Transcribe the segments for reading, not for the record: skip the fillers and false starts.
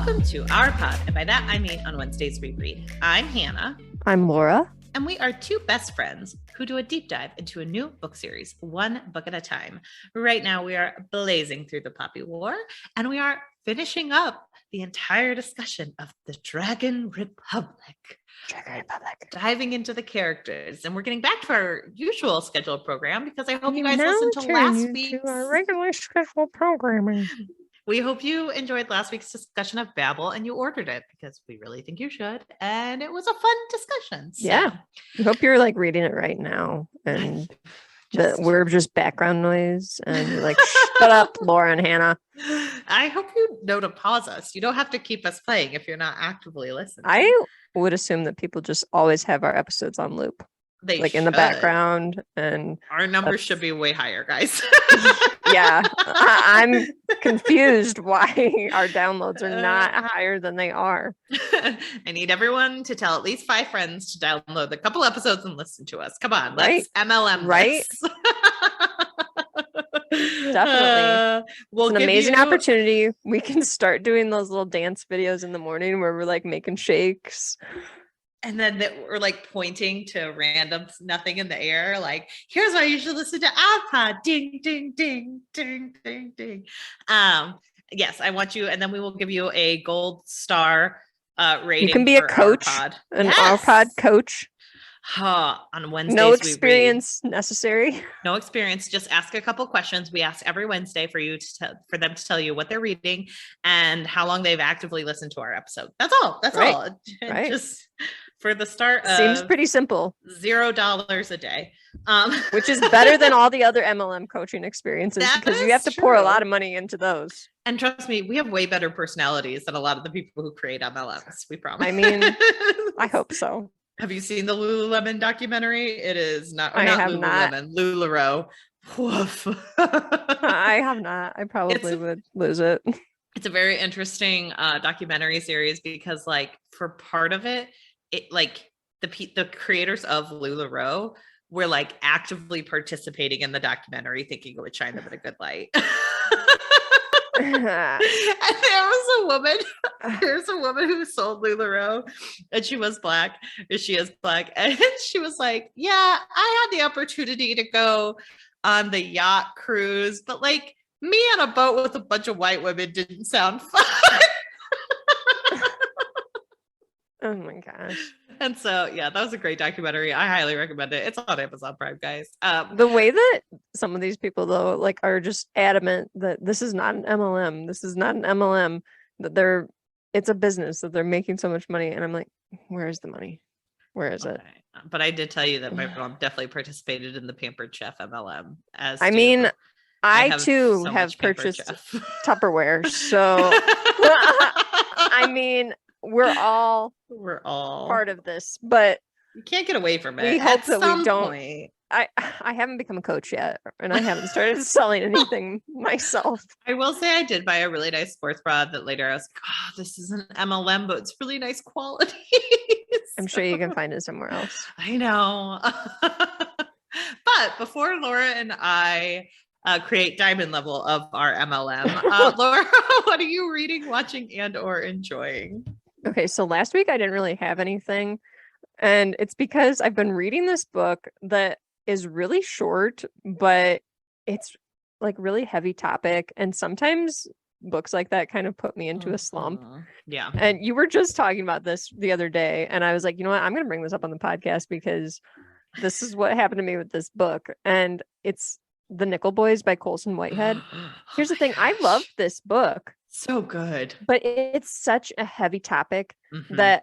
Welcome to our pod, and by that I mean on Wednesdays we read. I'm Hannah. I'm Laura. And we are two best friends who do a deep dive into a new book series, one book at a time. Right now we are blazing through the Poppy War, and we are finishing up the entire discussion of the Dragon Republic. Diving into the characters, and we're getting back to our usual scheduled program because I hope you guys listened to last week's our regularly scheduled programming. We hope you enjoyed last week's discussion of Babel and you ordered it because we really think you should. And it was a fun discussion. So. Yeah. I hope you're like reading it right now and we're just background noise and you're like, shut up, Laura and Hannah. I hope you know to pause us. You don't have to keep us playing if you're not actively listening. I would assume that people just always have our episodes on loop. They like should. In the background, and our numbers should be way higher, guys. Yeah, I'm confused why our downloads are not higher than they are. I need everyone to tell at least 5 friends to download a couple episodes and listen to us. Come on, right? Let's MLM right? Definitely. We'll it's an amazing opportunity. We can start doing those little dance videos in the morning where we're like making shakes. And then we're like pointing to random nothing in the air. Like, here's why you should listen to our pod. Ding, ding, ding, ding, ding, ding. Yes, I want you. And then we will give you a gold star rating. You can be a coach, an our pod coach. On Wednesdays, no experience necessary. No experience. Just ask a couple questions. We ask every Wednesday for you for them to tell you what they're reading and how long they've actively listened to our episode. That's all. That's all. Right. Just for the start. Seems pretty simple. $0 a day, which is better than all the other MLM coaching experiences because you have to pour a lot of money into those. And trust me, we have way better personalities than a lot of the people who create MLMs. We promise. I mean, I hope so. Have you seen the Lululemon documentary? It is not. I not have Lululemon, not. LuLaRoe. Woof. I have not. I probably would lose it. It's a very interesting documentary series because, like, for part of it, like the creators of LuLaRoe were like actively participating in the documentary, thinking it would shine them in a good light. And there's a woman who sold LuLaRoe, and she was black. She is black, and she was like, "Yeah, I had the opportunity to go on the yacht cruise, but like me on a boat with a bunch of white women didn't sound fun." Oh my gosh. And so, yeah, that was a great documentary. I highly recommend it. It's on Amazon Prime, guys. The way that some of these people, though, like are just adamant that this is not an MLM. This is not an MLM. That it's a business, that they're making so much money. And I'm like, where is the money? Where is it? But I did tell you that my mom definitely participated in the Pampered Chef MLM. I too have purchased Tupperware. So, I mean, we're all part of this, but you can't get away from it. We hope that we don't. Point. I haven't become a coach yet, and I haven't started selling anything myself. I will say I did buy a really nice sports bra that later I was like, oh, this isn't MLM, but it's really nice quality. I'm sure you can find it somewhere else. I know. But before Laura and I create diamond level of our MLM, Laura, what are you reading, watching, and or enjoying? Okay, so last week I didn't really have anything, and it's because I've been reading this book that is really short, but it's like really heavy topic, and sometimes books like that kind of put me into a slump. Yeah. And you were just talking about this the other day, and I was like, you know what, I'm going to bring this up on the podcast because this is what happened to me with this book, and it's The Nickel Boys by Colson Whitehead. Here's the thing, I love this book. So good. But it's such a heavy topic that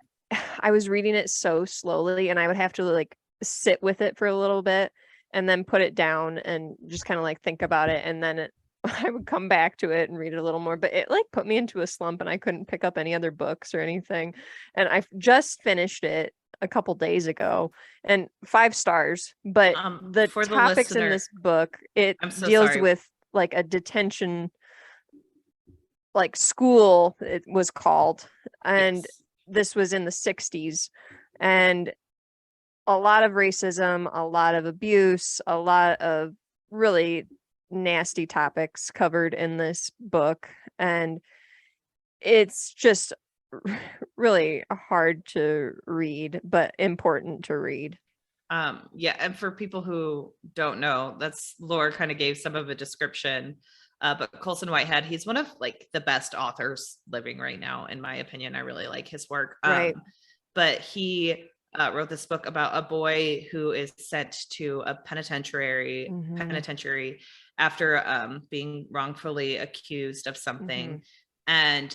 I was reading it so slowly, and I would have to like sit with it for a little bit and then put it down and just kind of like think about it. And then I would come back to it and read it a little more, but it like put me into a slump and I couldn't pick up any other books or anything. And I just finished it a couple days ago, and 5 stars. But the topics in this book, it deals with like a detention, like school, it was called, and this was in the 60s, and a lot of racism, a lot of abuse, a lot of really nasty topics covered in this book. And it's just really hard to read, but important to read. Yeah, and for people who don't know, that's Laura kind of gave some of a description. But Colson Whitehead, he's one of like the best authors living right now, in my opinion. I really like his work. Right. But he wrote this book about a boy who is sent to a penitentiary after being wrongfully accused of something. And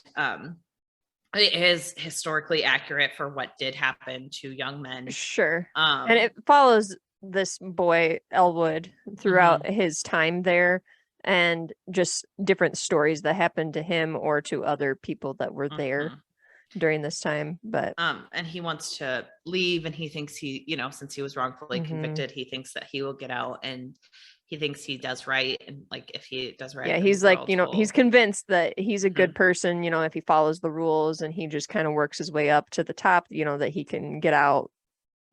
it is historically accurate for what did happen to young men. Sure. And it follows this boy, Elwood, throughout his time there, and just different stories that happened to him or to other people that were there during this time. But and he wants to leave, and he thinks he, you know, since he was wrongfully convicted, he thinks that he will get out, and he thinks he does right, and like if he does right, yeah, he's like, you know, he's convinced that he's a good person, you know, if he follows the rules, and he just kind of works his way up to the top, you know, that he can get out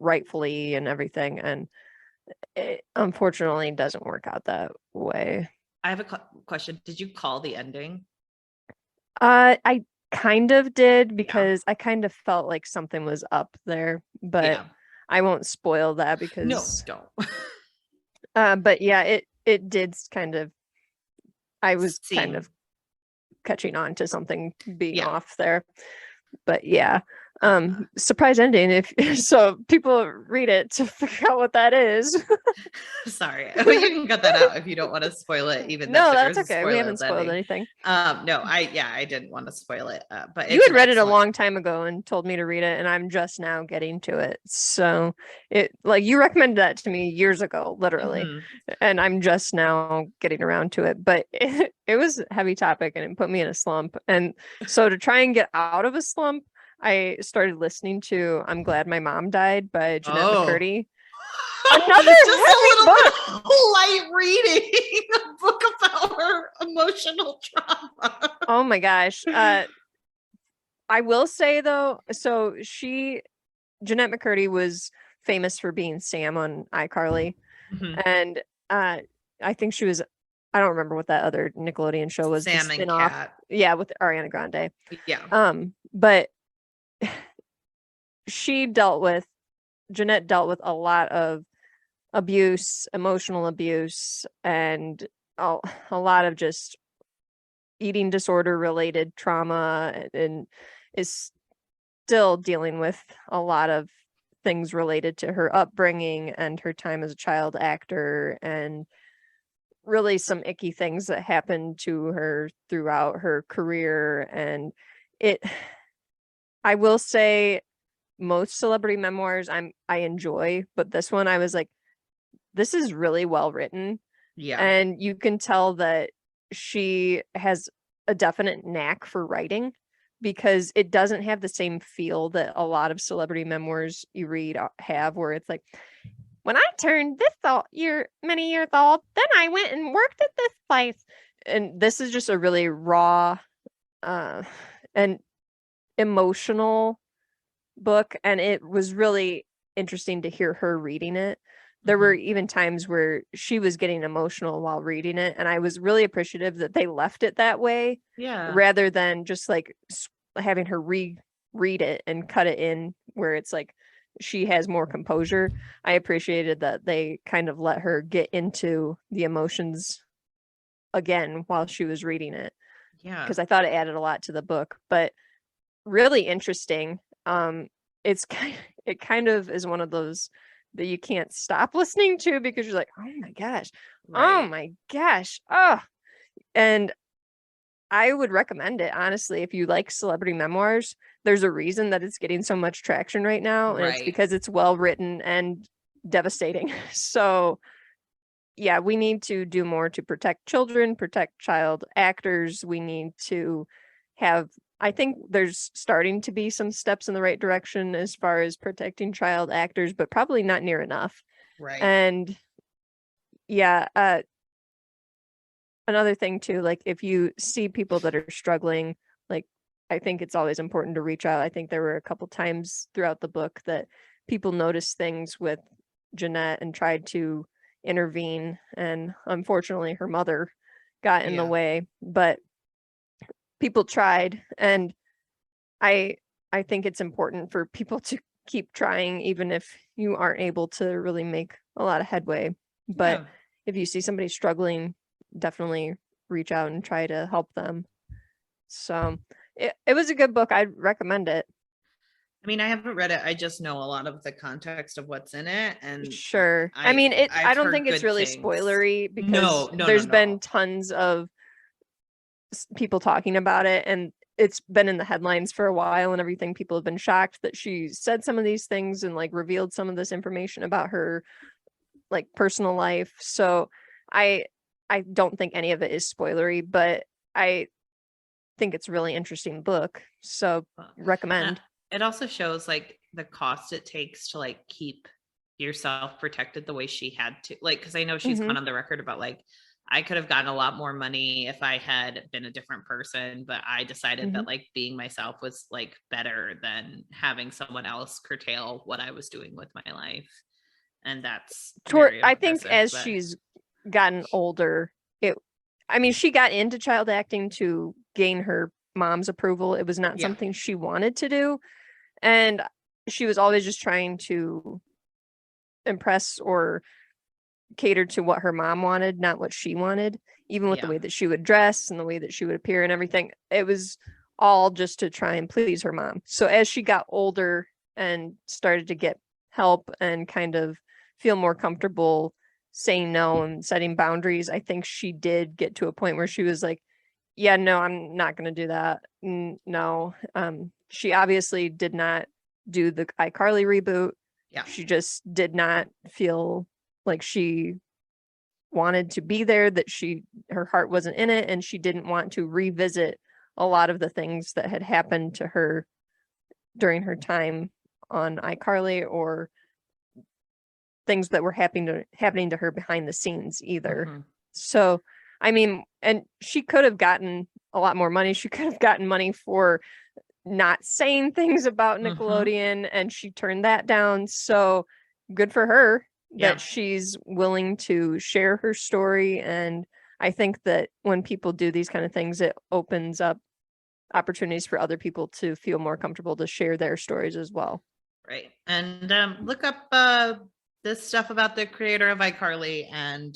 rightfully and everything. And it unfortunately doesn't work out that way. I have a question. Did you call the ending? I kind of did, because I kind of felt like something was up there, but I won't spoil that because no, don't. But yeah, it did kind of, I was kind of catching on to something being off there. But yeah, surprise ending. If so, people read it to figure out what that is. Sorry, you can cut that out if you don't want to spoil it. Even no, that's okay. We haven't spoiled anything. No, I didn't want to spoil it. But you had read it a long time ago and told me to read it, and I'm just now getting to it. So it, like, you recommended that to me years ago, literally, and I'm just now getting around to it. But it was a heavy topic, and it put me in a slump. And so to try and get out of a slump, I started listening to "I'm Glad My Mom Died" by Jeanette McCurdy. Another heavy book. Light reading, a book about her emotional trauma. Oh my gosh. I will say though, so Jeanette McCurdy was famous for being Sam on iCarly. And I think she was, I don't remember what that other Nickelodeon show was. Sam and Cat. Yeah, with Ariana Grande. Yeah. But Jeanette dealt with a lot of abuse, emotional abuse, and a lot of just eating disorder related trauma, and is still dealing with a lot of things related to her upbringing and her time as a child actor, and really some icky things that happened to her throughout her career. And I will say, most celebrity memoirs I enjoy, but this one I was like, this is really well written. Yeah. And you can tell that she has a definite knack for writing, because it doesn't have the same feel that a lot of celebrity memoirs you read have, where it's like, when I turned many years old, then I went and worked at this place. And this is just a really raw and emotional book, and it was really interesting to hear her reading it. There were even times where she was getting emotional while reading it, and I was really appreciative that they left it that way, rather than just like having her read it and cut it in where it's like she has more composure. I appreciated that they kind of let her get into the emotions again while she was reading it, because I thought it added a lot to the book. But really interesting. It kind of is one of those that you can't stop listening to, because you're like, oh my gosh, oh my gosh, and I would recommend it, honestly. If you like celebrity memoirs, there's a reason that it's getting so much traction right now, and it's because it's well written and devastating. So yeah, we need to do more to protect children, protect child actors. We need to have, I think there's starting to be some steps in the right direction as far as protecting child actors, but probably not near enough. And yeah, another thing too, like if you see people that are struggling, like I think it's always important to reach out. I think there were a couple times throughout the book that people noticed things with Jeanette and tried to intervene, and unfortunately her mother got in the way. But people tried, and I think it's important for people to keep trying, even if you aren't able to really make a lot of headway. But if you see somebody struggling, definitely reach out and try to help them. So it was a good book. I'd recommend it. I mean, I haven't read it. I just know a lot of the context of what's in it. And sure. I mean, I don't think it's really spoilery, because there's been tons of people talking about it, and it's been in the headlines for a while and everything. People have been shocked that she said some of these things and like revealed some of this information about her like personal life. So I don't think any of it is spoilery, but I think it's a really interesting book. So recommend. It also shows like the cost it takes to like keep yourself protected the way she had to, like, because I know she's gone on the record about like, I could have gotten a lot more money if I had been a different person, but I decided that like being myself was like better than having someone else curtail what I was doing with my life. And that's I think as she's gotten older, she got into child acting to gain her mom's approval. It was not something she wanted to do, and she was always just trying to impress or cater to what her mom wanted, not what she wanted. Even with the way that she would dress and the way that she would appear and everything, it was all just to try and please her mom. So as she got older and started to get help and kind of feel more comfortable saying no and setting boundaries, I think she did get to a point where she was like, yeah, no, I'm not going to do that. No. She obviously did not do the iCarly reboot. Yeah. She just did not feel like she wanted to be there, that her heart wasn't in it, and she didn't want to revisit a lot of the things that had happened to her during her time on iCarly, or things that were happening to her behind the scenes either. So, I mean, and she could have gotten a lot more money. She could have gotten money for not saying things about Nickelodeon, and she turned that down. So good for her that she's willing to share her story. And I think that when people do these kind of things, it opens up opportunities for other people to feel more comfortable to share their stories as well. Right. And look up this stuff about the creator of iCarly and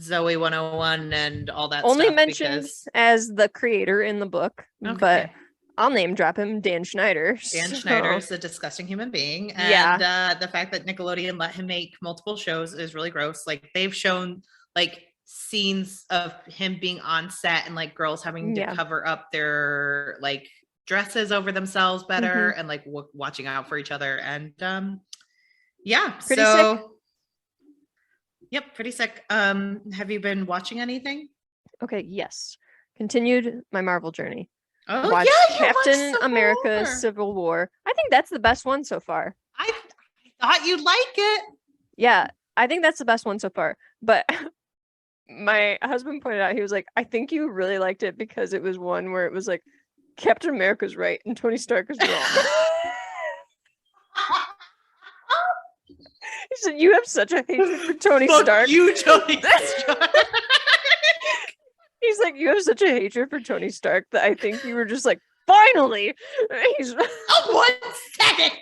Zoe 101 and all that only stuff. Mentioned as the creator in the book, but I'll name drop him, Dan Schneider. Schneider is a disgusting human being. And the fact that Nickelodeon let him make multiple shows is really gross. Like, they've shown like scenes of him being on set and like girls having to cover up their like dresses over themselves better and like watching out for each other. And pretty sick. Yep, pretty sick. Have you been watching anything? Okay, yes. Continued my Marvel journey. Oh, watched Captain America Civil War. I think that's the best one so far. I thought you'd like it. Yeah, I think that's the best one so far. But my husband pointed out, he was like, I think you really liked it because it was one where it was like, Captain America's right and Tony Stark is wrong. He said, you have such a hatred for Tony Stark. You, Tony Stark. He's like, you have such a hatred for Tony Stark that I think you were just like, finally. He's 1 second.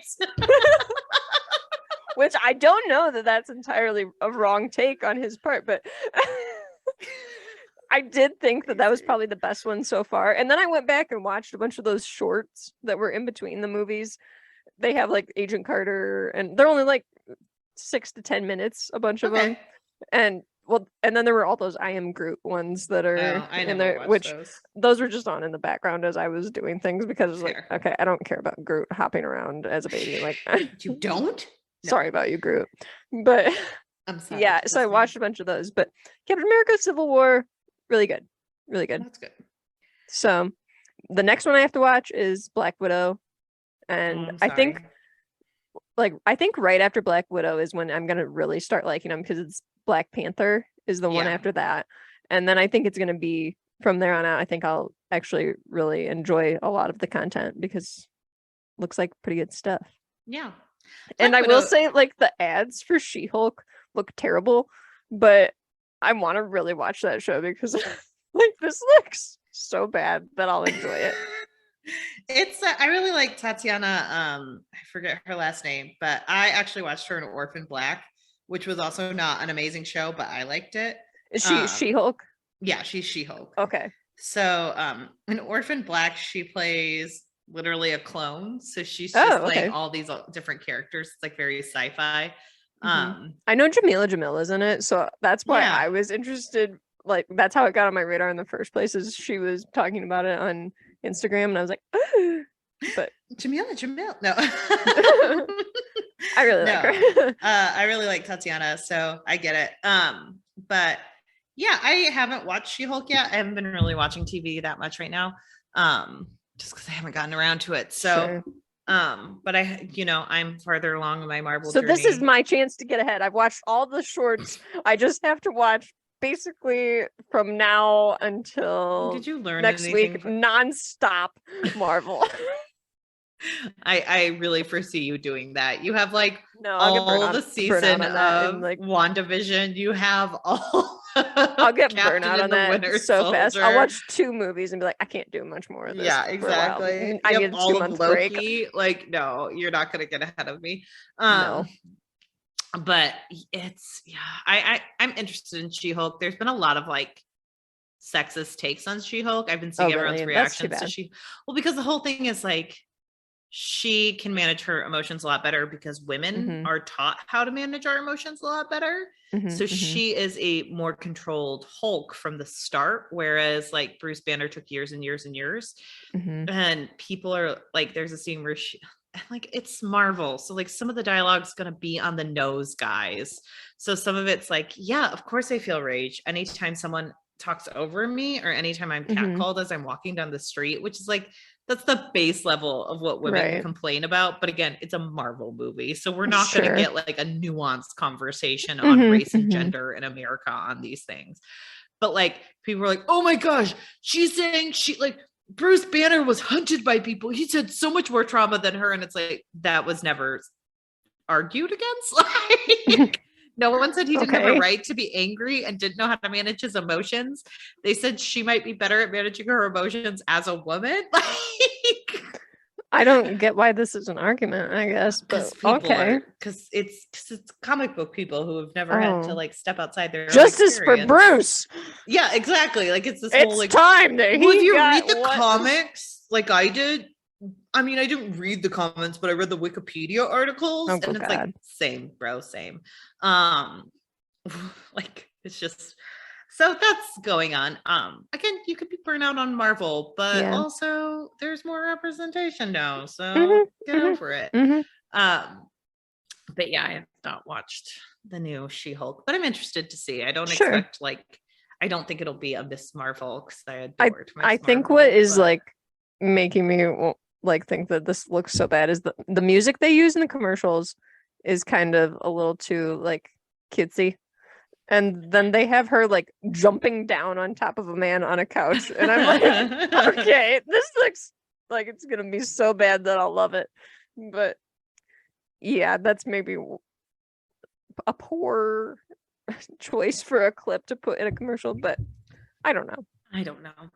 Which I don't know that that's entirely a wrong take on his part, but I did think that was probably the best one so far. And then I went back and watched a bunch of those shorts that were in between the movies. They have like Agent Carter, and they're only like 6 to 10 minutes, a bunch of them. And then there were all those I Am Groot ones that are in there, which those were just on in the background as I was doing things, because it was like, okay, I don't care about Groot hopping around as a baby. Like, you don't? No. Sorry about you, Groot. But I'm sorry. Yeah, so I watched a bunch of those. But Captain America Civil War, really good. Really good. That's good. So the next one I have to watch is Black Widow. And I think right after Black Widow is when I'm gonna really start liking them, because it's Black Panther is the one after that, and then I think it's gonna be from there on out. I think I'll actually really enjoy a lot of the content because it looks like pretty good stuff. Yeah, and I will say, like, the ads for She-Hulk look terrible, but I want to really watch that show because like, this looks so bad that I'll enjoy it. It's I really like Tatiana. I forget her last name, but I actually watched her in Orphan Black, which was also not an amazing show, but I liked it. Is she She-Hulk? Yeah, she's She-Hulk. Okay. So in Orphan Black, she plays literally a clone. So she's just playing all these different characters. It's like very sci-fi. I know Jamila Jamila's in it, so that's why I was interested. Like, that's how it got on my radar in the first place, is she was talking about it on Instagram, and I was like, oh. But Jamila, no. I really like her. I really like Tatiana, so I get it. But yeah, I haven't watched She-Hulk yet. I haven't been really watching TV that much right now, just because I haven't gotten around to it. So, but I'm farther along in my Marvel journey. This is my chance to get ahead. I've watched all the shorts. I just have to watch basically from now until Did you learn next week nonstop Marvel. I really foresee you doing that. You have like all the season of like WandaVision. You have all. I'll get burnt out on that so fast. I'll watch 2 movies and be like, I can't do much more of this. Yeah, exactly. I need a 2-month break. Like, no, you're not gonna get ahead of me. No. But it's I'm interested in She-Hulk. There's been a lot of like sexist takes on She-Hulk. I've been seeing everyone's reactions to Well, because the whole thing is like, she can manage her emotions a lot better because women are taught how to manage our emotions a lot better. So she is a more controlled Hulk from the start, whereas like Bruce Banner took years and years and years. And people are like, there's a scene where like, it's Marvel, so like some of the dialogue's gonna be on the nose, guys. So some of it's like, yeah, of course I feel rage anytime someone talks over me or anytime I'm catcalled as I'm walking down the street, which is like, that's the base level of what women complain about. But again, it's a Marvel movie, so we're not going to get like a nuanced conversation on race and gender in America on these things. But like, people are like, oh my gosh, she's saying Bruce Banner was hunted by people. He's had so much more trauma than her. And it's like, that was never argued against. Like, no one said he didn't have a right to be angry and didn't know how to manage his emotions. They said she might be better at managing her emotions as a woman. Like, I don't get why this is an argument, I guess, but because it's comic book people who have never had to like step outside their justice for Bruce. Yeah, exactly. Like, it's this whole like time that if you read the comics like I did. I mean, I didn't read the comments, but I read the Wikipedia articles, and it's like, same, bro, same. Like, it's just, so that's going on. Again, you could be burnt out on Marvel, but also there's more representation now, so get over it. But yeah, I have not watched the new She-Hulk, but I'm interested to see. I don't expect I don't think it'll be a Miss Marvel, because I adored Miss I think what is like making me like think that this looks so bad is the music they use in the commercials is kind of a little too like cutesy, and then they have her like jumping down on top of a man on a couch, and I'm like, okay, this looks like it's gonna be so bad that I'll love it. But yeah, that's maybe a poor choice for a clip to put in a commercial, but I don't know.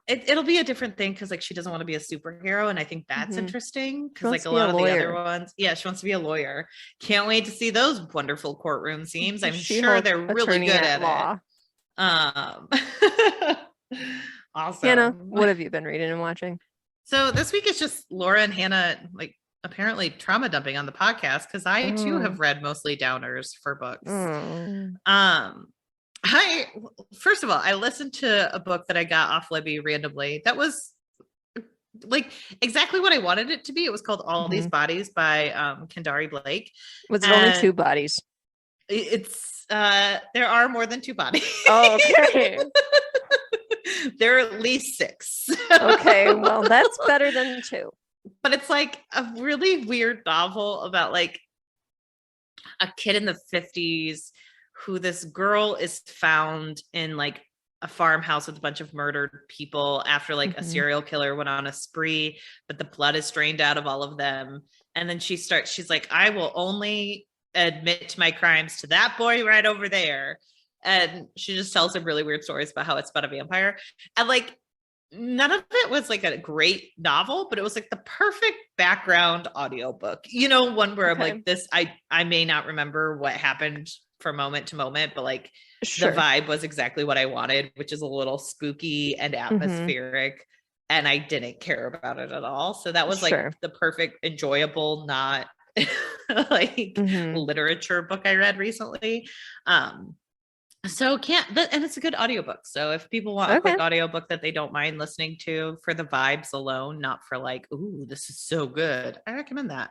It'll be a different thing, because like, she doesn't want to be a superhero, and I think that's interesting, because like a lot of the other ones, she wants to be a lawyer. Can't wait to see those wonderful courtroom scenes. I'm sure they're really good at law. Awesome. Hannah, what have you been reading and watching? So this week is just Laura and Hannah like apparently trauma dumping on the podcast, because I too have read mostly downers for books. First of all, I listened to a book that I got off Libby randomly that was like exactly what I wanted it to be. It was called All These Bodies by Kendari Blake. Was it only 2 bodies? It's there are more than 2 bodies. Oh, okay. There are at least 6. Okay, well, that's better than 2. But it's like a really weird novel about like a kid in the 50s who this girl is found in like a farmhouse with a bunch of murdered people after like a serial killer went on a spree, but the blood is drained out of all of them. And then she's like, I will only admit to my crimes to that boy right over there. And she just tells him really weird stories about how it's about a vampire. And like, none of it was like a great novel, but it was like the perfect background audiobook. You know, one where I'm like, this, I may not remember what happened from moment to moment, but like the vibe was exactly what I wanted, which is a little spooky and atmospheric. And I didn't care about it at all. So that was like the perfect, enjoyable, not like literature book I read recently. So and it's a good audiobook. So if people want a quick audiobook that they don't mind listening to for the vibes alone, not for like, ooh, this is so good, I recommend that.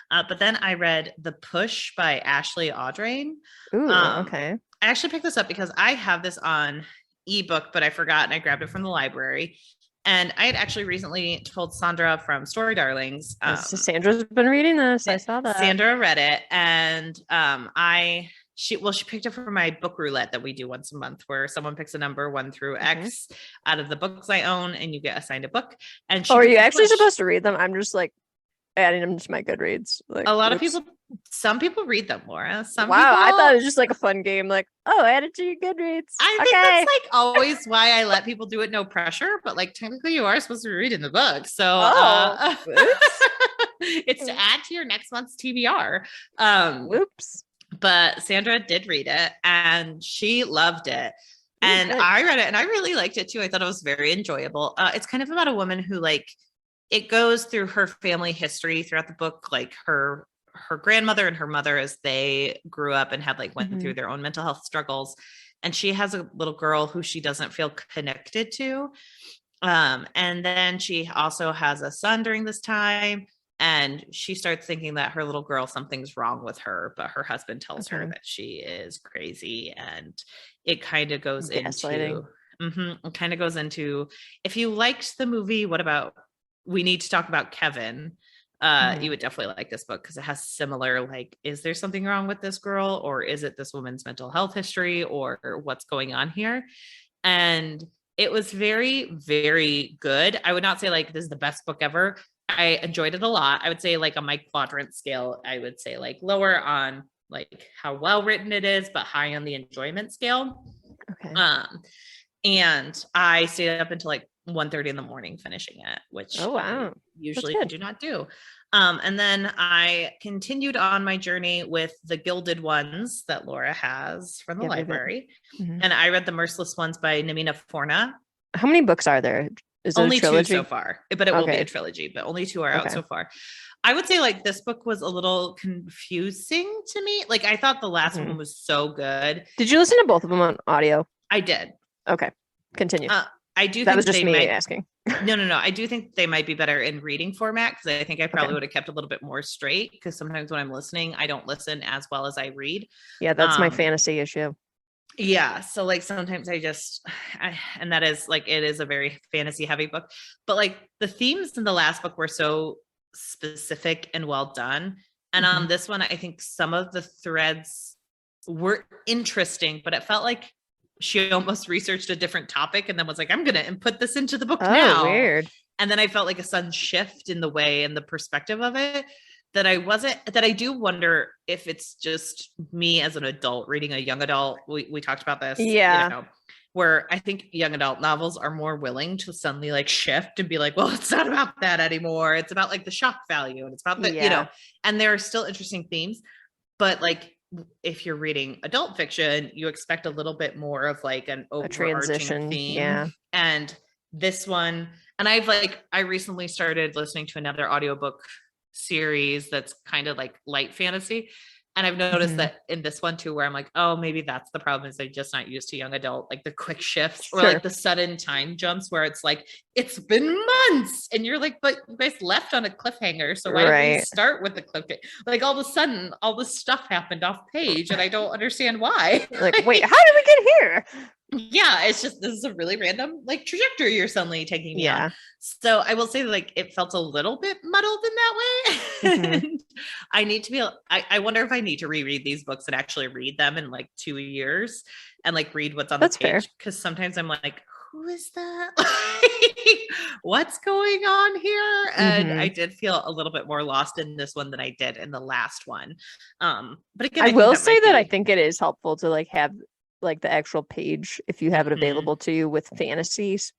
But then I read The Push by Ashley Audrain. Ooh, okay. I actually picked this up because I have this on ebook, but I forgot and I grabbed it from the library. And I had actually recently told Sandra from Story Darlings. Sandra's been reading this. I saw that. Sandra read it, and she picked it for my book roulette that we do once a month, where someone picks a number 1 through X out of the books I own, and you get assigned a book. And are you actually supposed to read them? I'm just like adding them to my Goodreads. Like, a lot of people, some people read them, Laura. I thought it was just like a fun game. Like, add it to your Goodreads. I think that's like always why I let people do it, no pressure. But like technically, you are supposed to be reading the book, so it's to add to your next month's TBR. Whoops. But Sandra did read it, and she loved it. And I read it, and I really liked it too. I thought it was very enjoyable. It's kind of about a woman who it goes through her family history throughout the book, like her grandmother and her mother, as they grew up and had went through their own mental health struggles. And she has a little girl who she doesn't feel connected to. And then she also has a son during this time. And she starts thinking that her little girl, something's wrong with her, but her husband tells her that she is crazy. And it kind of goes into, if you liked the movie, what about We Need to Talk About Kevin? You would definitely like this book because it has similar, is there something wrong with this girl, or is it this woman's mental health history, or what's going on here? And it was very, very good. I would not say this is the best book ever. I enjoyed it a lot. I would say on my quadrant scale, I would say lower on how well written it is, but high on the enjoyment scale. Okay. And I stayed up until 1:30 in the morning finishing it, which I usually do not do. And then I continued on my journey with the Gilded Ones that Laura has from the library. And I read The Merciless Ones by Namina Forna. How many books are there? Is it only 2 so far, but it will be a trilogy, but only 2 are out so far. I would say this book was a little confusing to me. I thought the last one was so good. Did you listen to both of them on audio? I did. Okay. Continue. I do. That was just me asking. No. I do think they might be better in reading format, because I think I probably would have kept a little bit more straight, because sometimes when I'm listening, I don't listen as well as I read. Yeah, that's my fantasy issue. Yeah. So sometimes and that is it is a very fantasy heavy book, but the themes in the last book were so specific and well done. And on this one, I think some of the threads were interesting, but it felt like she almost researched a different topic and then was I'm going to put this into the book now. Weird. And then I felt a sudden shift in the way and the perspective of it that I do wonder if it's just me as an adult reading a young adult. We talked about this. Yeah. Where I think young adult novels are more willing to suddenly shift and be well, it's not about that anymore. It's about the shock value, and it's about the, and there are still interesting themes, but if you're reading adult fiction, you expect a little bit more of an overarching theme. Yeah. And this one, and I recently started listening to another audiobook series that's kind of light fantasy. And I've noticed that in this one too, where I'm oh, maybe that's the problem, is they're just not used to young adult, the quick shifts or the sudden time jumps where it's it's been months and you're but you guys left on a cliffhanger. So why don't we start with the cliffhanger? All of a sudden, all this stuff happened off page and I don't understand why. Wait, how did we get here? Yeah, it's just, this is a really random trajectory you're suddenly taking me on. So I will say it felt a little bit muddled in that way. And I need to be, I wonder if I need to reread these books and actually read them in 2 years and read what's on the page. Because sometimes I'm who is that? What's going on here? And I did feel a little bit more lost in this one than I did in the last one. But again, I will say that I think it is helpful to have the actual page, if you have it available to you, with fantasies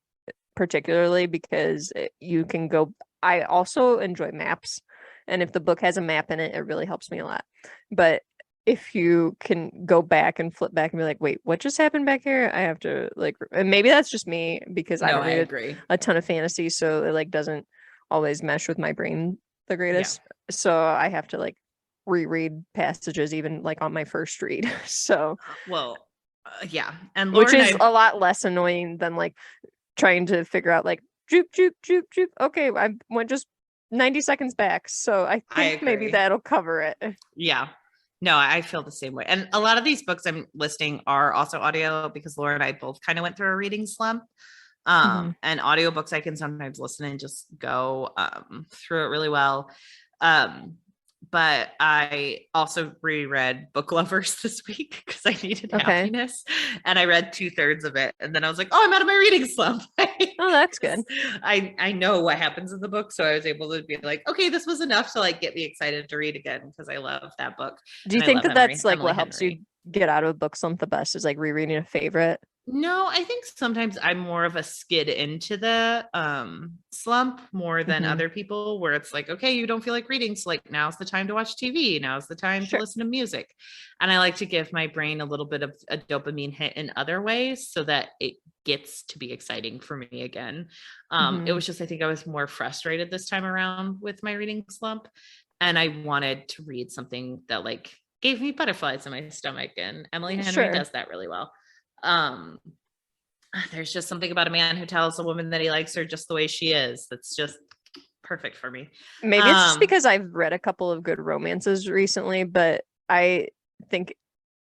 particularly because you can go. I also enjoy maps, and if the book has a map in it, it really helps me a lot. But if you can go back and flip back and be like, wait, what just happened back here? I have to like, and maybe that's just me because I don't read a ton of fantasy, so it like doesn't always mesh with my brain the greatest. So I have to like reread passages even like on my first read. So yeah, and Laura which is a lot less annoying than like trying to figure out like joop joop joop joop. Okay, I went just 90 seconds back, so I think maybe that'll cover it. Yeah. No, I feel the same way. And a lot of these books I'm listing are also audio because Laura and I both kind of went through a reading slump. And audiobooks I can sometimes listen and just go through it really well. But I also reread Book Lovers this week because I needed happiness, and I read 2/3 of it, and then I was like, "Oh, I'm out of my reading slump." Oh, that's good. I know what happens in the book, so I was able to be like, "Okay, this was enough to like get me excited to read again," because I love that book. Do you think that that's like what helps you get out of a book slump the best is like rereading a favorite? No, I think sometimes I'm more of a skid into the slump more than other people, where it's like, okay, you don't feel like reading, so like now's the time to watch TV, now's the time to listen to music. And I like to give my brain a little bit of a dopamine hit in other ways so that it gets to be exciting for me again. It was just, I think I was more frustrated this time around with my reading slump, and I wanted to read something that like gave me butterflies in my stomach, and Emily Henry does that really well. There's just something about a man who tells a woman that he likes her just the way she is that's just perfect for me. Maybe it's just because I've read a couple of good romances recently, but I think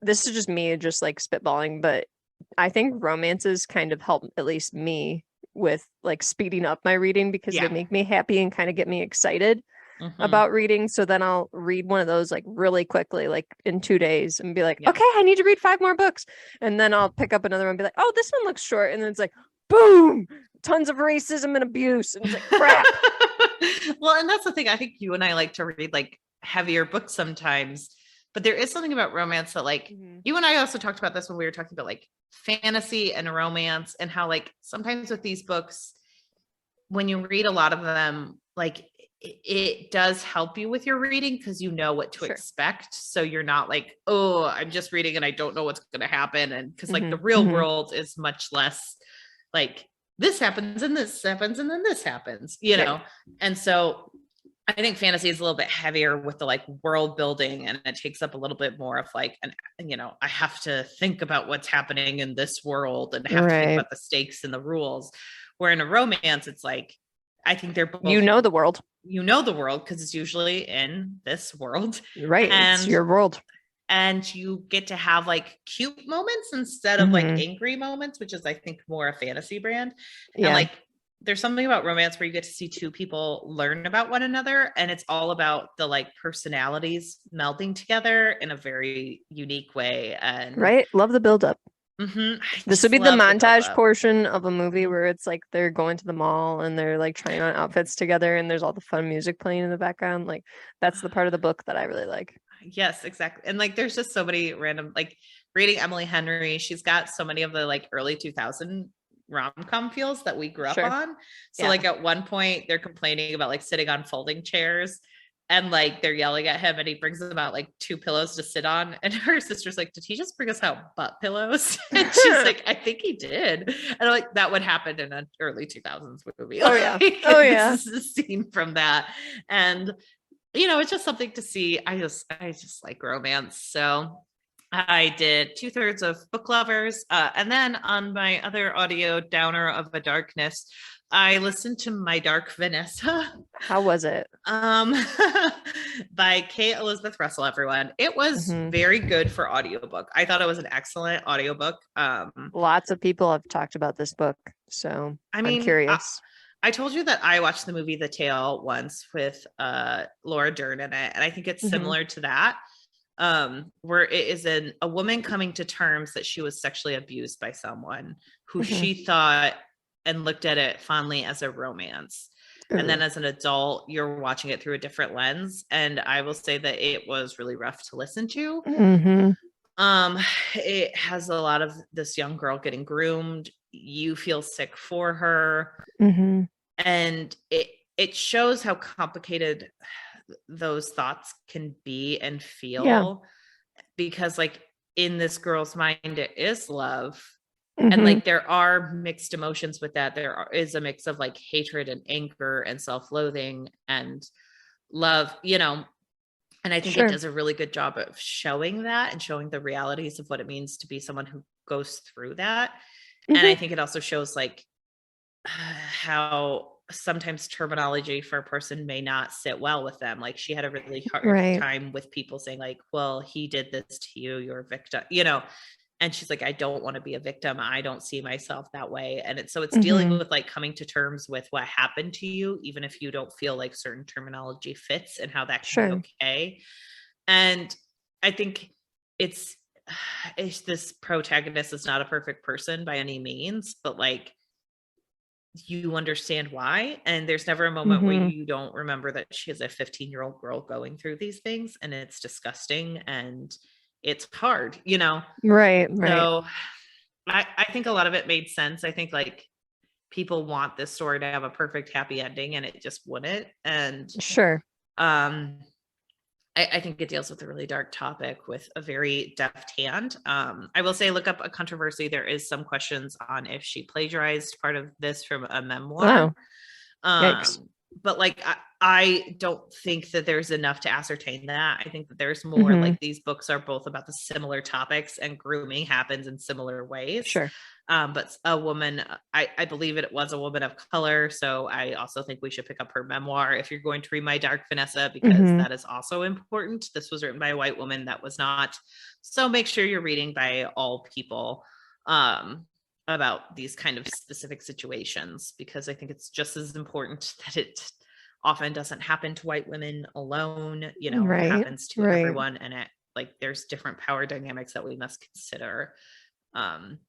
this is just me just like spitballing, but I think romances kind of help at least me with like speeding up my reading because they make me happy and kind of get me excited about reading. So then I'll read one of those like really quickly, like in 2 days, and be like, okay, I need to read 5 more books. And then I'll pick up another one and be like, oh, this one looks short. And then it's like, boom, tons of racism and abuse. And it's like, crap. Well, and that's the thing. I think you and I like to read like heavier books sometimes, but there is something about romance that like you and I also talked about this when we were talking about like fantasy and romance, and how like sometimes with these books, when you read a lot of them, like it does help you with your reading because you know what to expect. So you're not like, oh, I'm just reading and I don't know what's going to happen. And because like the real world is much less like this happens and this happens and then this happens, you know? And so I think fantasy is a little bit heavier with the like world building, and it takes up a little bit more of like, I have to think about what's happening in this world and have to think about the stakes and the rules. Where in a romance, it's like, I think they're both, the world. Because it's usually in this world. Right. And it's your world. And you get to have like cute moments instead of like angry moments, which is, I think, more a fantasy brand. Yeah. And like, there's something about romance where you get to see 2 people learn about one another, and it's all about the like personalities melding together in a very unique way. And love the buildup. This would be the montage portion of a movie where it's like they're going to the mall and they're like trying on outfits together, and there's all the fun music playing in the background. Like that's the part of the book that I really like. Yes, exactly. And like there's just so many random, like reading Emily Henry, she's got so many of the like early 2000 rom-com feels that we grew up on. So like at one point they're complaining about like sitting on folding chairs, and like they're yelling at him, and he brings them out like 2 pillows to sit on, and her sister's like, did he just bring us out butt pillows? And she's like, I think he did. And I'm like, that would happen in an early 2000s movie. Oh yeah. Oh yeah. This is a scene from that. And it's just something to see. I just like romance. So I did 2/3 of Book Lovers. And then on my other audio downer of a darkness, I listened to My Dark Vanessa. How was it? By Kate Elizabeth Russell, everyone. It was very good for audiobook. I thought it was an excellent audiobook. Lots of people have talked about this book, so I'm curious. I told you that I watched the movie The Tale once with Laura Dern in it, and I think it's similar to that. Where it is a woman coming to terms that she was sexually abused by someone who she thought and looked at it fondly as a romance. And then as an adult, you're watching it through a different lens. And I will say that it was really rough to listen to. It has a lot of this young girl getting groomed. You feel sick for her. And it shows how complicated those thoughts can be and feel, because like in this girl's mind, it is love. And like there are mixed emotions with that. Is a mix of like hatred and anger and self-loathing and love, and I think it does a really good job of showing that and showing the realities of what it means to be someone who goes through that. And I think it also shows like how sometimes terminology for a person may not sit well with them. Like she had a really hard time with people saying like, well, he did this to you, you're a victim, and she's like, I don't want to be a victim. I don't see myself that way. And it's dealing with like coming to terms with what happened to you, even if you don't feel like certain terminology fits, and how that can be okay. And I think it's this protagonist is not a perfect person by any means, but like you understand why. And there's never a moment where you don't remember that she is a 15-year-old girl going through these things, and it's disgusting and it's hard, Right. So I think a lot of it made sense. I think like people want this story to have a perfect happy ending, and it just wouldn't. And I think it deals with a really dark topic with a very deft hand. I will say, look up a controversy. There is some questions on if she plagiarized part of this from a memoir. But like, I don't think that there's enough to ascertain that. I think that there's more like these books are both about the similar topics, and grooming happens in similar ways. But a woman, I believe it was a woman of color. So I also think we should pick up her memoir if you're going to read My Dark Vanessa, because that is also important. This was written by a white woman that was not. So make sure you're reading by all people about these kind of specific situations, because I think it's just as important that it often doesn't happen to white women alone. It happens to everyone. And like there's different power dynamics that we must consider. And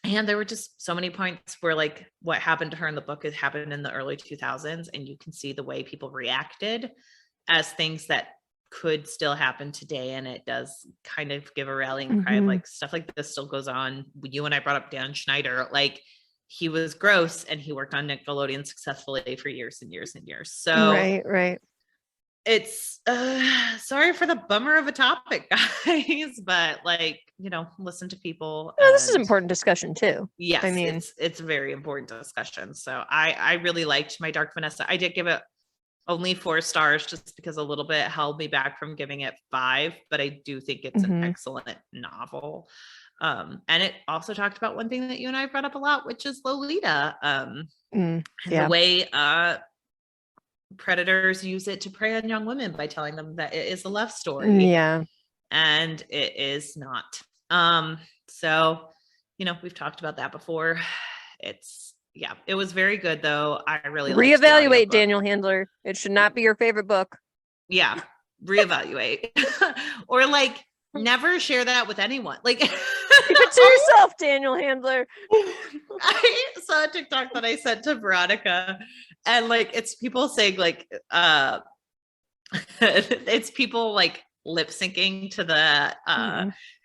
there were just so many points where like what happened to her in the book has happened in the early 2000s, and you can see the way people reacted as things that could still happen today. And it does kind of give a rallying cry of like stuff like this still goes on. You and I brought up Dan Schneider, like he was gross and he worked on Nickelodeon successfully for years and years and years. So it's sorry for the bummer of a topic, guys, but like, listen to people. This is important discussion too. Yes, I mean, it's a very important discussion. So I really liked My Dark Vanessa. I did give it only 4 stars just because a little bit held me back from giving it 5, but I do think it's an excellent novel. And it also talked about one thing that you and I brought up a lot, which is Lolita, and the way predators use it to prey on young women by telling them that it is a love story. And it is not. So, we've talked about that before. It was very good though. I really reevaluate Daniel Handler. It should not be your favorite book. Reevaluate. Or like never share that with anyone. Like keep it to yourself, Daniel Handler. I saw a TikTok that I sent to Veronica, and like it's people saying like it's people like lip syncing to the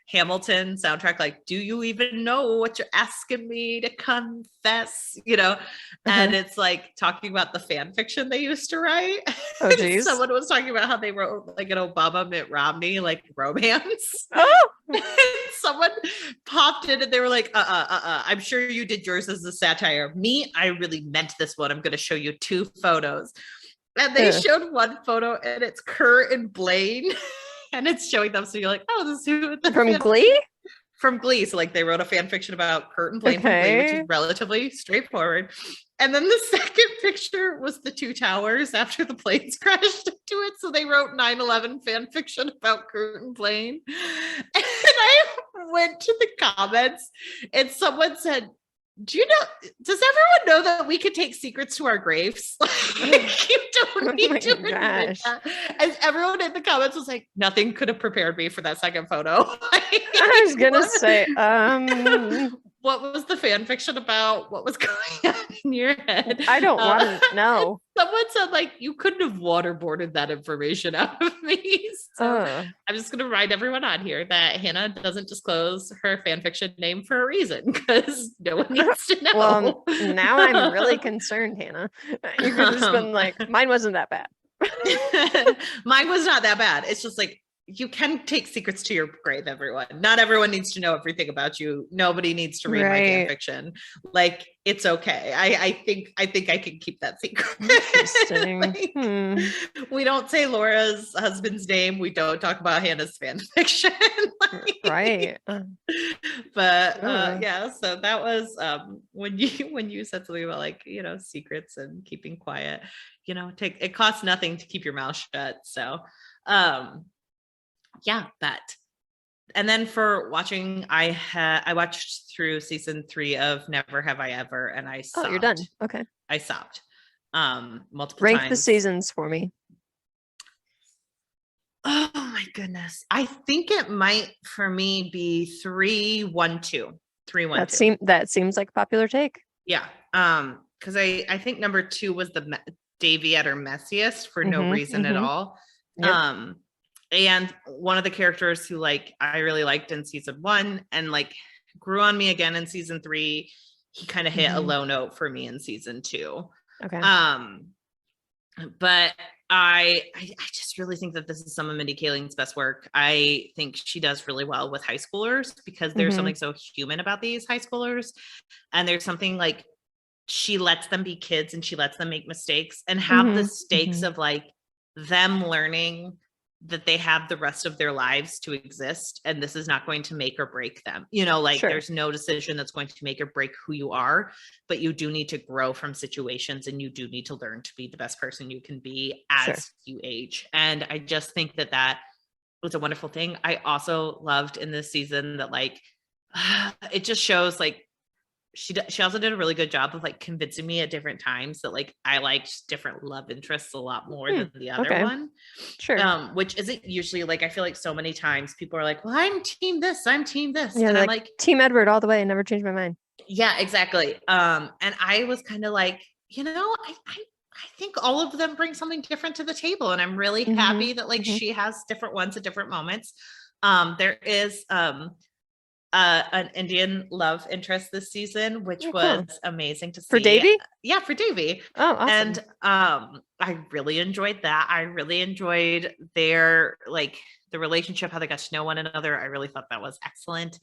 Hamilton soundtrack, like, do you even know what you're asking me to confess, and it's like talking about the fan fiction they used to write. Oh geez. Someone was talking about how they wrote like an Obama Mitt Romney like romance. Someone popped in and they were like, I'm sure you did yours as a satire. Me, I really meant this one. I'm going to show you 2 photos. And they showed one photo and it's Kurt and Blaine. And it's showing them, so you're like, oh, this is who from Glee? From Glee. So like they wrote a fan fiction about Kurt and Blaine from Glee, which is relatively straightforward. And then the second picture was the 2 towers after the planes crashed into it. So they wrote 9/11 fan fiction about Kurt and Blaine. And I went to the comments and someone said, does everyone know that we could take secrets to our graves? You don't need to admit that. And everyone in the comments was like, nothing could have prepared me for that second photo. I was gonna say, what was the fan fiction about? What was going on in your head? I don't want to know. Someone said, like, you couldn't have waterboarded that information out of me. So I'm just going to remind everyone on here that Hannah doesn't disclose her fan fiction name for a reason, because no one needs to know. Well, now I'm really concerned, Hannah. You could have just been like, mine wasn't that bad. Mine was not that bad. It's just like, you can take secrets to your grave, everyone. Not everyone needs to know everything about you. Nobody needs to read my fan fiction. Like, it's okay. I think I can keep that secret. Interesting. Like, we don't say Laura's husband's name. We don't talk about Hannah's fan fiction. Like, right. But yeah, so that was when you said something about, like, you know, secrets and keeping quiet, you know, it costs nothing to keep your mouth shut. So yeah, that. And then for watching, I watched through season 3 of Never Have I Ever, and I stopped. Oh, you're done. Okay. I stopped multiple Rank times. the seasons for me. Oh my goodness. I think it might for me be 3, 1, 2. 3, 1, 2. That seems like a popular take. Yeah. Because I think number 2 was the Davy at her messiest for no reason at all. Yep. And one of the characters who, like, I really liked in season 1 and, like, grew on me again in season 3, he kind of hit a low note for me in season 2. Okay. But I just really think that this is some of Mindy Kaling's best work. I think she does really well with high schoolers, because there's something so human about these high schoolers, and there's something, like, she lets them be kids and she lets them make mistakes and have the stakes of, like, them learning that they have the rest of their lives to exist, and this is not going to make or break them. You know, like, there's no decision that's going to make or break who you are, but you do need to grow from situations, and you do need to learn to be the best person you can be as you age. And I just think that was a wonderful thing. I also loved in this season that, like, it just shows, like, she also did a really good job of, like, convincing me at different times that, like, I liked different love interests a lot more than the other one. Sure. Which isn't usually, like, I feel like so many times people are like, well, I'm team this, I'm team this. Yeah, and like, I'm like, team Edward all the way. I never changed my mind. Yeah, exactly. And I was kind of like, you know, I think all of them bring something different to the table. And I'm really happy that, like, she has different ones at different moments. There is an Indian love interest this season, which was amazing to see. For Davy? Yeah, for Davy. Oh, awesome. And I really enjoyed that. I really enjoyed their, like, the relationship, how they got to know one another. I really thought that was excellent.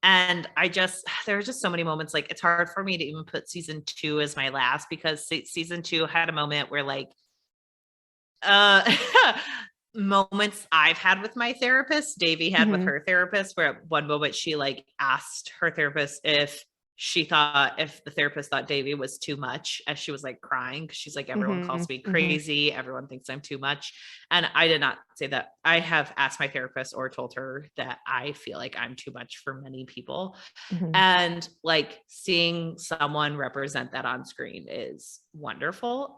And there were just so many moments, like, it's hard for me to even put season 2 as my last, because season 2 had a moment where, like, moments I've had with my therapist, Davy had with her therapist, where at one moment she, like, asked her therapist if the therapist thought Davy was too much, as she was, like, crying, because she's like, everyone calls me crazy, everyone thinks I'm too much. And I did not say that. I have asked my therapist or told her that I feel like I'm too much for many people. And, like, seeing someone represent that on screen is wonderful.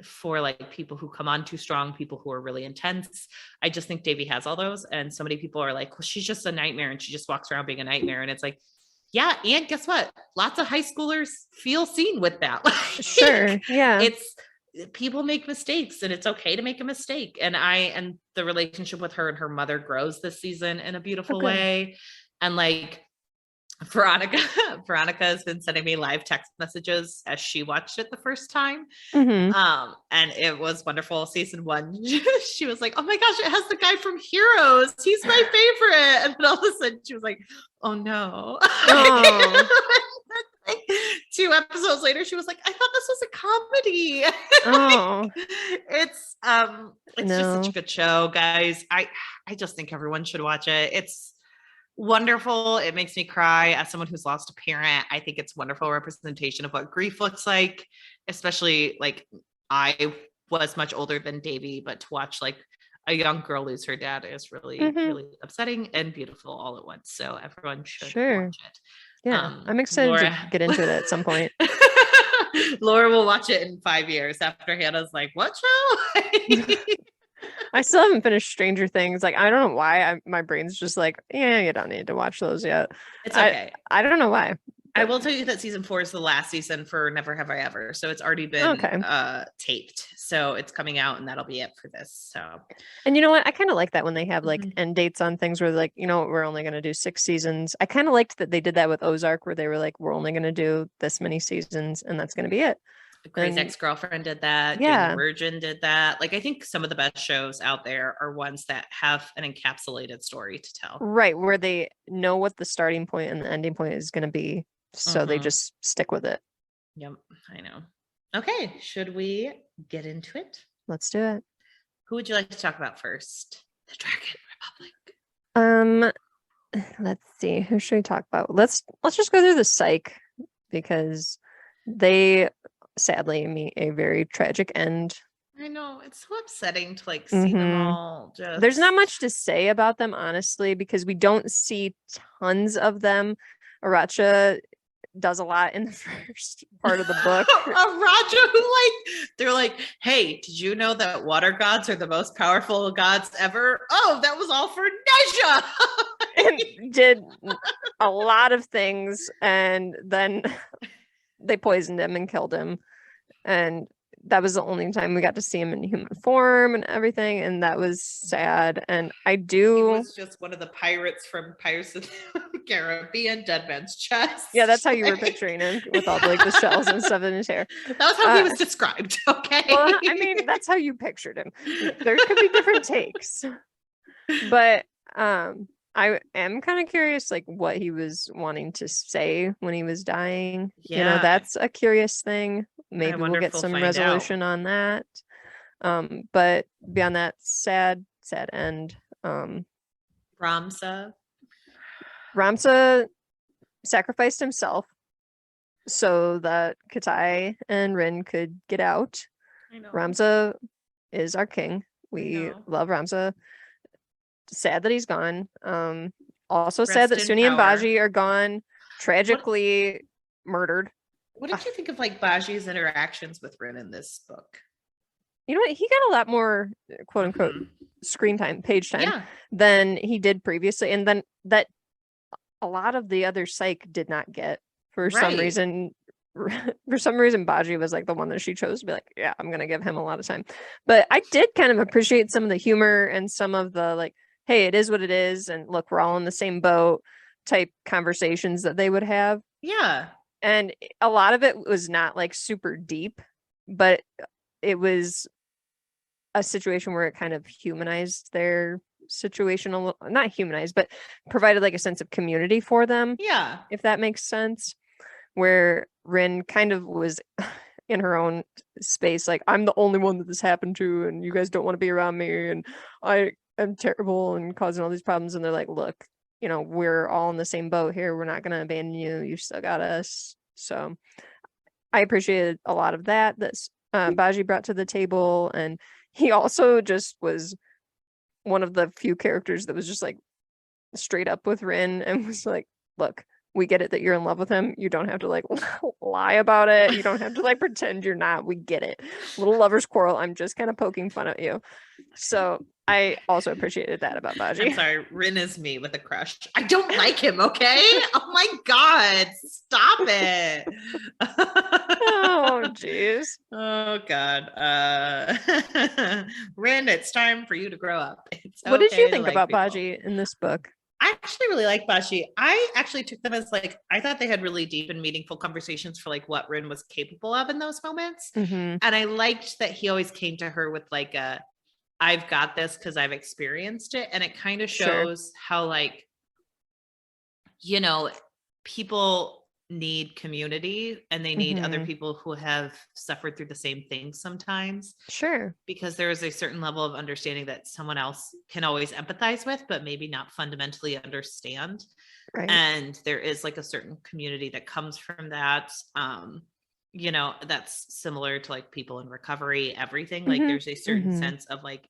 For, like, people who come on too strong, people who are really intense. I just think Davy has all those. And so many people are like, well, she's just a nightmare and she just walks around being a nightmare. And it's like, yeah, and guess what? Lots of high schoolers feel seen with that. Sure. Yeah. People make mistakes, and it's okay to make a mistake. And the relationship with her and her mother grows this season in a beautiful way. And, like, Veronica has been sending me live text messages as she watched it the first time. And it was wonderful. Season 1, she was like, oh my gosh, it has the guy from Heroes. He's my favorite. And then all of a sudden she was like, oh no. Like, 2 episodes later, she was like, I thought this was a comedy. It's just such a good show, guys. I just think everyone should watch it. It's wonderful. It makes me cry as someone who's lost a parent. I think it's wonderful representation of what grief looks like, especially, like, I was much older than Davy, but to watch, like, a young girl lose her dad is really, really upsetting and beautiful all at once. So everyone should watch it. Yeah, I'm excited to get into it at some point. Laura will watch it in 5 years after Hannah's like, what show? I still haven't finished Stranger Things. Like, I don't know why my brain's just like, yeah, you don't need to watch those yet. It's okay. I don't know why. I will tell you that season 4 is the last season for Never Have I Ever. So it's already been taped. So it's coming out and that'll be it for this. So, and you know what? I kind of like that when they have like end dates on things where like, you know, we're only going to do 6 seasons. I kind of liked that they did that with Ozark where they were like, we're only going to do this many seasons and that's going to be it. Crazy Ex-Girlfriend did that. Yeah. Jane the Virgin did that. Like, I think some of the best shows out there are ones that have an encapsulated story to tell. Right. Where they know what the starting point and the ending point is going to be. So they just stick with it. Yep. I know. Okay. Should we get into it? Let's do it. Who would you like to talk about first? The Dragon Republic. Let's see. Who should we talk about? Let's just go through the Psych because they sadly meet a very tragic end. I know, it's so upsetting to like see them all just... There's not much to say about them, honestly, because we don't see tons of them. Aracha does a lot in the first part of the book. Aracha, who like, they're like, hey, did you know that water gods are the most powerful gods ever? Oh, that was all for Neja. And did a lot of things, and then they poisoned him and killed him, and that was the only time we got to see him in human form and everything, and that was sad. And he was just one of the pirates from Pirates of the Caribbean, Dead Man's Chest. Yeah, that's how you were picturing him with all like the shells and stuff in his hair. That was how he was described. Okay. Well, I mean, that's how you pictured him. There could be different takes, but I am kind of curious, like what he was wanting to say when he was dying. Yeah. You know, that's a curious thing. Maybe we'll get some resolution on that. But beyond that, sad end. Ramsa sacrificed himself so that Katai and Rin could get out. I know. Ramsa is our king. We love Ramsa. Sad that he's gone. Also rest sad that Sunny and Baji are gone, tragically murdered. What did you think of like Baji's interactions with Rin in this book? You know what? He got a lot more quote unquote screen time, page time than he did previously. And then that a lot of the other Psych did not get for some reason. For some reason, Baji was like the one that she chose to be like, yeah, I'm going to give him a lot of time. But I did kind of appreciate some of the humor and some of the like, hey, it is what it is. And look, we're all in the same boat type conversations that they would have. Yeah. And a lot of it was not like super deep, but it was a situation where it kind of humanized their situation a little, not humanized, but provided like a sense of community for them. Yeah. If that makes sense. Where Rin kind of was in her own space, like, I'm the only one that this happened to, and you guys don't want to be around me, and I am terrible and causing all these problems. And they're like, look, you know, we're all in the same boat here. We're not going to abandon you. You still got us. So I appreciated a lot of that Baji brought to the table. And he also just was one of the few characters that was just like straight up with Rin and was like, look, we get it that you're in love with him. You don't have to like lie about it. You don't have to like pretend you're not. We get it. Little lover's quarrel. I'm just kind of poking fun at you. So I also appreciated that about Baji. I'm sorry. Rin is me with a crush. I don't like him. Okay. Oh my God. Stop it. Oh, jeez. Oh God. Rin, it's time for you to grow up. What did you think about Baji in this book? I actually really like Baji. I actually took them as like, I thought they had really deep and meaningful conversations for like what Rin was capable of in those moments. And I liked that he always came to her with like I've got this because I've experienced it. And it kind of shows how like, you know, people need community and they need other people who have suffered through the same things sometimes. Sure. Because there is a certain level of understanding that someone else can always empathize with, but maybe not fundamentally understand. Right. And there is like a certain community that comes from that. You know, that's similar to like people in recovery, everything. Like there's a certain sense of like,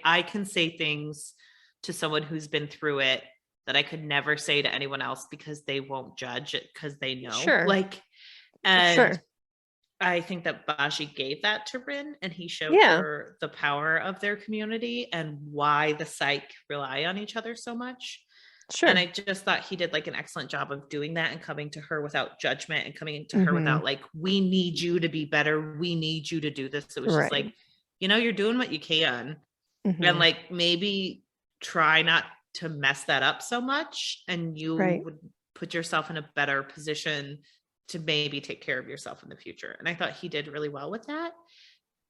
I can say things to someone who's been through it that I could never say to anyone else because they won't judge it because they know. Sure. Like, and I think that Baji gave that to Rin, and he showed Yeah. her the power of their community and why the psych rely on each other so much. Sure. And I just thought he did like an excellent job of doing that and coming to her without judgment and coming to her Mhm. without like, we need you to be better. We need you to do this. It was just Right. like, you know, you're doing what you can. And Mhm. like maybe try not to mess that up so much, and you Right. would put yourself in a better position to maybe take care of yourself in the future. And I thought he did really well with that.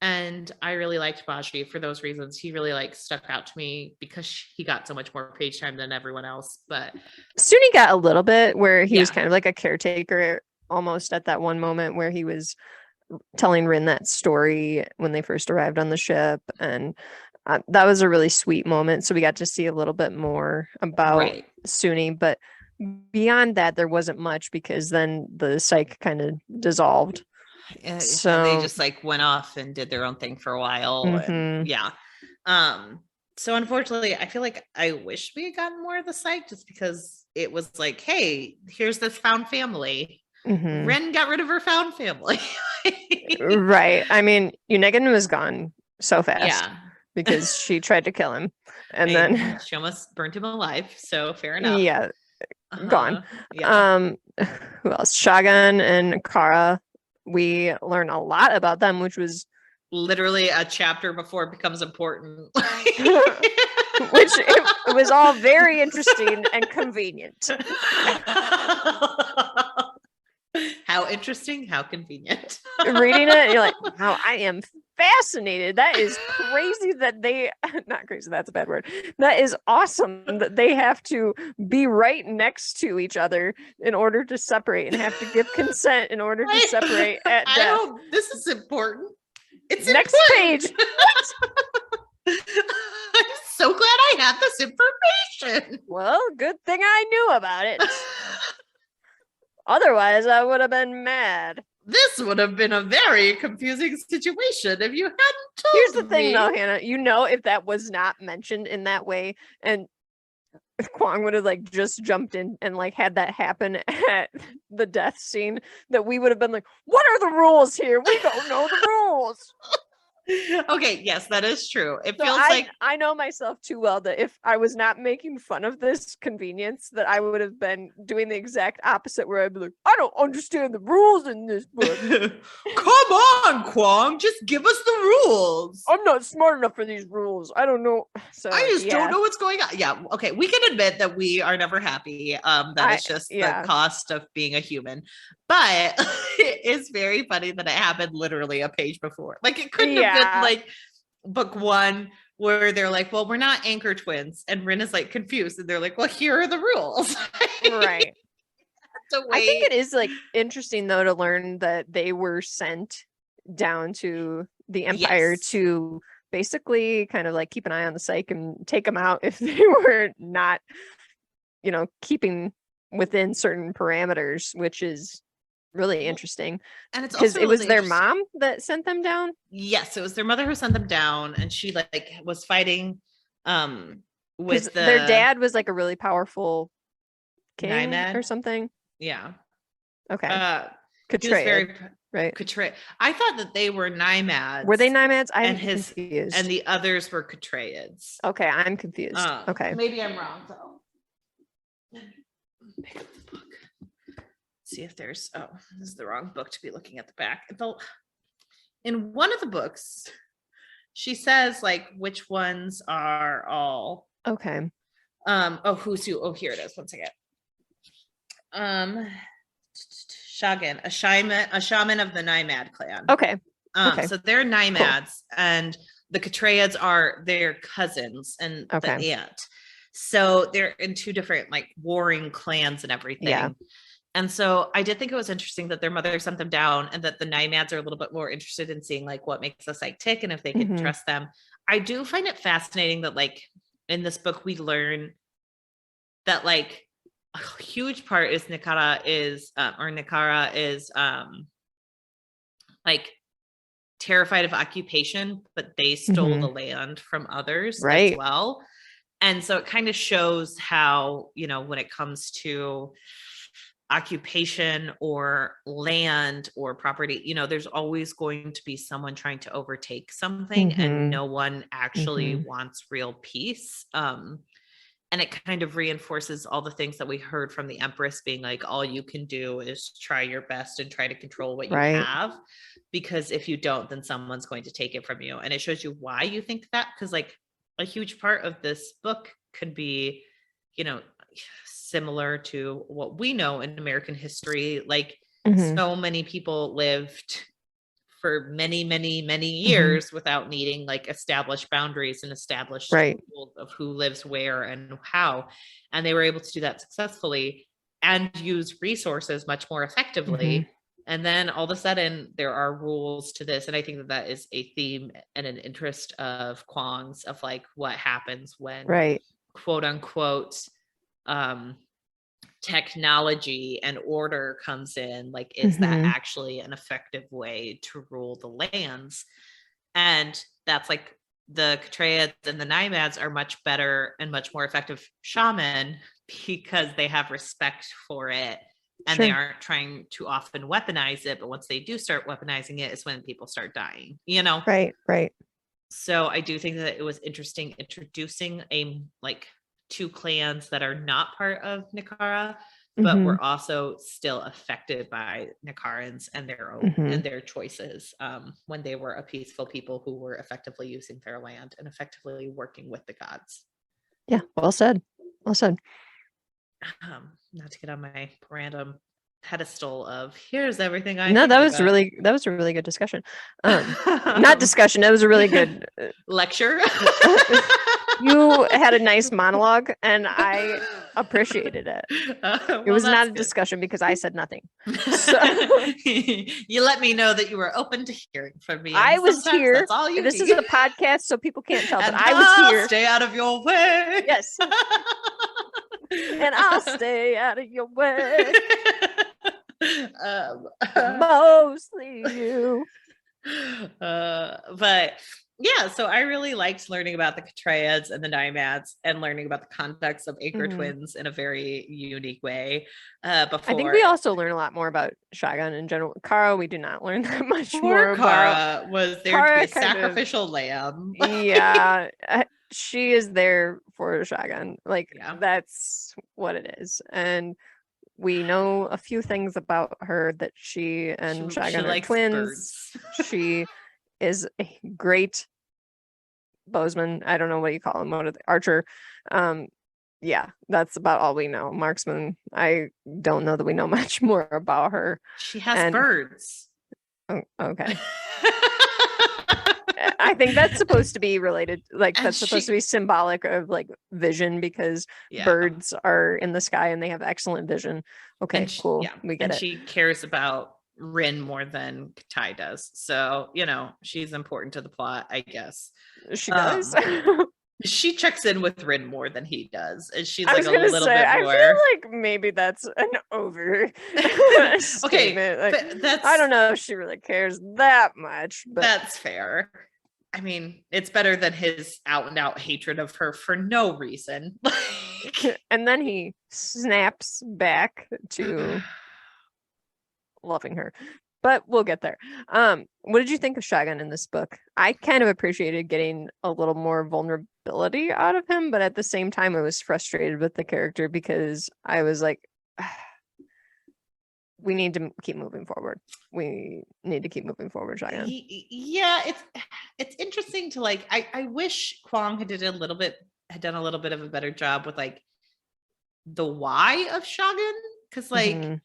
And I really liked Baji for those reasons. He really like stuck out to me because he got so much more page time than everyone else. But Suni got a little bit where he was Yeah. kind of like a caretaker almost at that one moment where he was telling Rin that story when they first arrived on the ship. And that was a really sweet moment. So we got to see a little bit more about Right. Suni. But beyond that, there wasn't much because then the psych kind of dissolved. And they So just like went off and did their own thing for a while. Mhm. And yeah. So unfortunately, I feel like I wish we had gotten more of the psych just because it was like, hey, here's this found family. Mhm. Ren got rid of her found family. Right. I mean, Unegan was gone so fast Yeah. because she tried to kill him. And I mean, then she almost burnt him alive. So fair enough. yeah, gone. Yeah. Who else? Shagan and Kara. We learn a lot about them, which was Literally a chapter before it becomes important. which it was all very interesting and convenient. How interesting, how convenient. Reading it, you're like, wow, I am fascinated. That is crazy that they, not crazy, that's a bad word. That is awesome that they have to be right next to each other in order to separate and have to give consent in order to separate at death. I hope this is important. It's next important. page. I'm so glad I had this information. Well, good thing I knew about it. Otherwise, I would have been mad. This would have been a very confusing situation if you hadn't told me. Here's the thing, though, Hannah. You know, if that was not mentioned in that way, and Kuang would have like just jumped in and like had that happen at the death scene, that we would have been like, "What are the rules here? We don't know the rules." Okay, yes, that is true. It So feels like I know myself too well that if I was not making fun of this convenience, that I would have been doing the exact opposite, where I'd be like, I don't understand the rules in this book. Come on, Kuang, just give us the rules. I'm not smart enough for these rules. I don't know. So I just don't know what's going on. Yeah, okay, we can admit that we are never happy. That is just the cost of being a human. But it is very funny that it happened literally a page before. Like it couldn't have been like book one where they're like, well, we're not anchor twins. And Rin is like confused. And they're like, well, here are the rules. Right. I think it is like interesting though to learn that they were sent down to the Empire to basically kind of like keep an eye on the psych and take them out if they were not, you know, keeping within certain parameters, which is really interesting. And it's because also it was really their mom that sent them down. Yes, it was their mother who sent them down, and she like was fighting with their dad was like a really powerful king Nymad or something. Yeah. Okay. Kutrayed, right? Kutrayed. I thought that they were Nymads. Were they Nymads? I'm confused. And the others were Kutrayids. Okay, I'm confused. Okay. Maybe I'm wrong though. Pick up the book. See if there's this is the wrong book to be looking at the back. In one of the books, she says like which ones are all okay. Who's who? Oh, here it is. One second. Shagan, a shaman of the Nymad clan. Okay. So they're Nymads, and the Kutrayids are their cousins and the aunt. So they're in two different like warring clans and everything. Yeah. And so I did think it was interesting that their mother sent them down, and that the Nymads are a little bit more interested in seeing like what makes the psych tick and if they can trust them. I do find it fascinating that like in this book we learn that like a huge part is Nikara is like terrified of occupation, but they stole the land from others as well. And so it kind of shows how, you know, when it comes to occupation or land or property, you know, there's always going to be someone trying to overtake something, and no one actually wants real peace. And it kind of reinforces all the things that we heard from the Empress being like, all you can do is try your best and try to control what you have, because if you don't, then someone's going to take it from you. And it shows you why you think that, because like a huge part of this book could be, you know, similar to what we know in American history. Like so many people lived for many, many, many years without needing like established boundaries and established rules of who lives where and how. And they were able to do that successfully and use resources much more effectively. And then all of a sudden there are rules to this. And I think that that is a theme and an interest of Kuang's, of like what happens when quote unquote technology and order comes in. Like, is that actually an effective way to rule the lands? And that's like the Catraids and the Naimads are much better and much more effective shaman because they have respect for it, and they aren't trying to often weaponize it. But once they do start weaponizing it is when people start dying, you know? Right. So I do think that it was interesting introducing a like two clans that are not part of Nikara, but were also still affected by Nikarans and their own and their choices, when they were a peaceful people who were effectively using their land and effectively working with the gods. Yeah, well said. Not to get on my random pedestal of here's everything I that was a really good discussion. Not discussion, it was a really good lecture. You had a nice monologue and I appreciated it. It was not a discussion because I said nothing. So you let me know that you were open to hearing from me. I was here. That's all you this need. is a podcast, so people can't tell, but I was here. Stay out of your way. Yes. And I'll stay out of your way. Mostly you. But yeah, so I really liked learning about the Catraids and the Naimads and learning about the context of Anchor Twins in a very unique way. I think we also learn a lot more about Shagan in general. Kara, we do not learn that much more Kara about. Was there Kara to be a sacrificial lamb. Yeah, she is there for Shagan. Like, that's what it is. And we know a few things about her, that she and Shagan are twins. She is a great bowsman. I don't know what you call him, archer. Yeah, that's about all we know. Marksman, I don't know that we know much more about her. She has birds. Oh, okay. I think that's supposed to be related, like, that's supposed to be symbolic of like vision, because birds are in the sky and they have excellent vision. Okay, cool. Yeah. We get it. She cares about Rin more than Tai does, so you know she's important to the plot, I guess. She does. She checks in with Rin more than he does, and she's like a little bit more. I feel like maybe that's an over statement. Like, that's, I don't know if she really cares that much, but that's fair. I mean, it's better than his out and out hatred of her for no reason. And then he snaps back to loving her, but we'll get there. What did you think of Shagan in this book? I kind of appreciated getting a little more vulnerability out of him, but at the same time I was frustrated with the character because I was like, we need to keep moving forward. We need to keep moving forward, Shagan. Yeah, it's interesting to like, I wish Kuang had done a little bit of a better job with like the why of Shagan, because like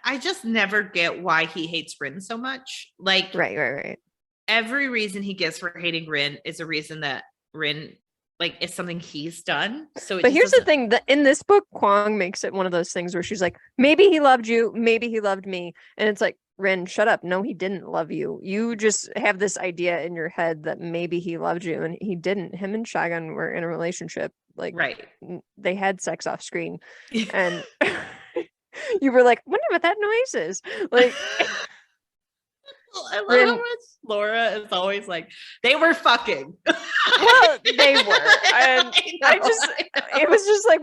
I just never get why he hates Rin so much. Like, right. Every reason he gives for hating Rin is a reason that Rin, like, it's something he's done. But here's the thing, that in this book, Kuang makes it one of those things where she's like, maybe he loved you, maybe he loved me, and it's like, Rin, shut up. No, he didn't love you. You just have this idea in your head that maybe he loved you, and he didn't. Him and Shagan were in a relationship. Like, they had sex off screen, and you were like, wonder what that noise is. Like, I love how much Laura is always like, they were fucking. Well, they were. And it was just like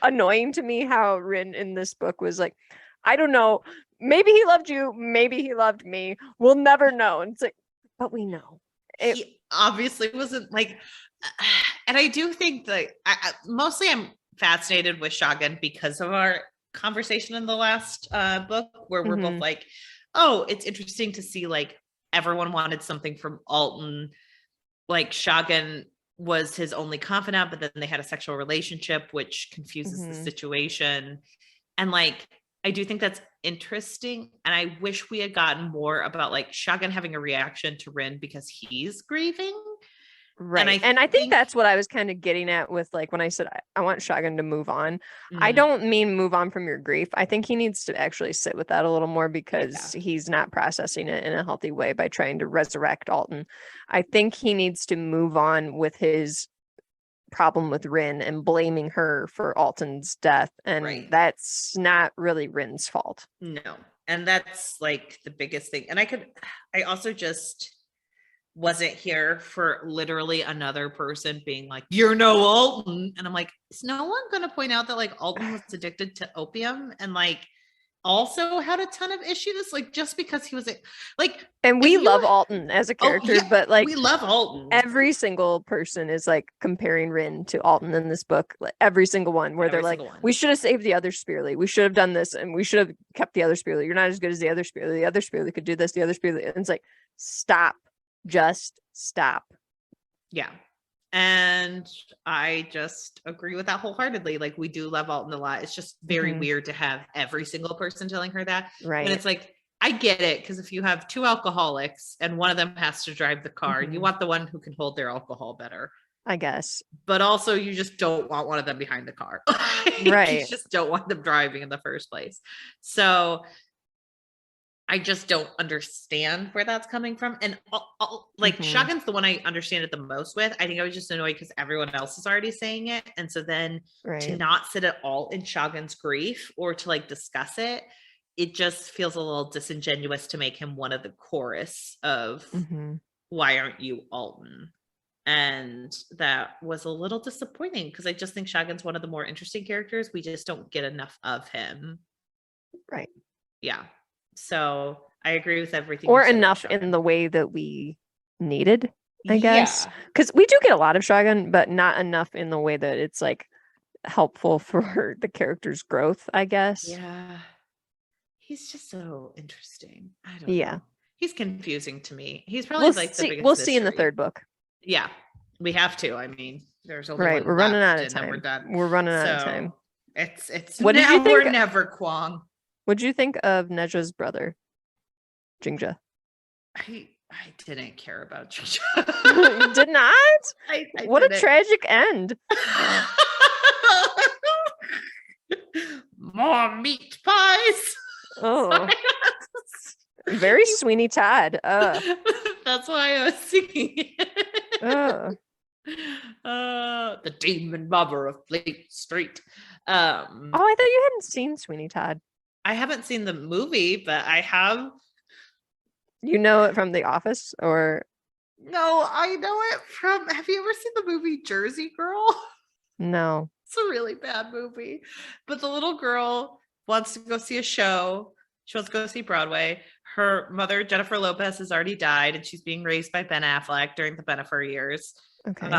annoying to me how Rin in this book was like, I don't know, maybe he loved you, maybe he loved me. We'll never know. And it's like, but we know. He obviously wasn't like, and I do think that mostly I'm fascinated with Shogun because of our conversation in the last book where we're both like, oh, it's interesting to see like everyone wanted something from Alton. Like Shogun was his only confidant, but then they had a sexual relationship, which confuses the situation. And like, I do think that's interesting. And I wish we had gotten more about like Shogun having a reaction to Rin because he's grieving. Right. And I think that's what I was kind of getting at with like when I said I want Shogun to move on. I don't mean move on from your grief. I think he needs to actually sit with that a little more because he's not processing it in a healthy way by trying to resurrect Alton. I think he needs to move on with his problem with Rin and blaming her for Alton's death. And that's not really Rin's fault. No. And that's like the biggest thing. And I also just wasn't here for literally another person being like, you're no Alton. And I'm like, is no one going to point out that like Alton was addicted to opium and like also had a ton of issues, like just because he was like, and we love Alton as a character, but like we love Alton. Every single person is like comparing Rin to Alton in this book, like, every single one where they're like, we should have saved the other Spearly, we should have done this, and we should have kept the other Spearly, you're not as good as the other Spearly could do this, the other Spearly, and it's like, stop, just stop. Yeah. And I just agree with that wholeheartedly. Like, we do love Alton a lot. It's just very weird to have every single person telling her that. Right. And it's like, I get it. Because if you have two alcoholics and one of them has to drive the car, you want the one who can hold their alcohol better, I guess. But also you just don't want one of them behind the car. Right. You just don't want them driving in the first place. So I just don't understand where that's coming from. And like Shogun's the one I understand it the most with. I think I was just annoyed because everyone else is already saying it. And so then to not sit at all in Shogun's grief or to like discuss it, it just feels a little disingenuous to make him one of the chorus of why aren't you Alton? And that was a little disappointing because I just think Shogun's one of the more interesting characters. We just don't get enough of him. Right. Yeah. So I agree with everything. Or enough in the way that we needed, I guess. Because we do get a lot of Shogun, but not enough in the way that it's like helpful for the character's growth, I guess. Yeah. He's just so interesting. I don't know. He's confusing to me. He's probably the biggest we'll see in the third book. Yeah. We have to. I mean, there's only we're running out of time. We're done. We're running out of time. It's what did you think? Or never, Kuang. What'd you think of Neja's brother, Jingja? I didn't care about Jingja. You did not? I what didn't. A tragic end. More meat pies. Oh. Very Sweeney Todd. That's why I was singing it. The demon mother of Fleet Street. I thought you hadn't seen Sweeney Todd. I haven't seen the movie, but I have. You know it from The Office, or? No, I know it from. Have you ever seen the movie Jersey Girl? No. It's a really bad movie. But the little girl wants to go see a show. She wants to go see Broadway. Her mother, Jennifer Lopez, has already died, and she's being raised by Ben Affleck during the Bennifer years. Okay.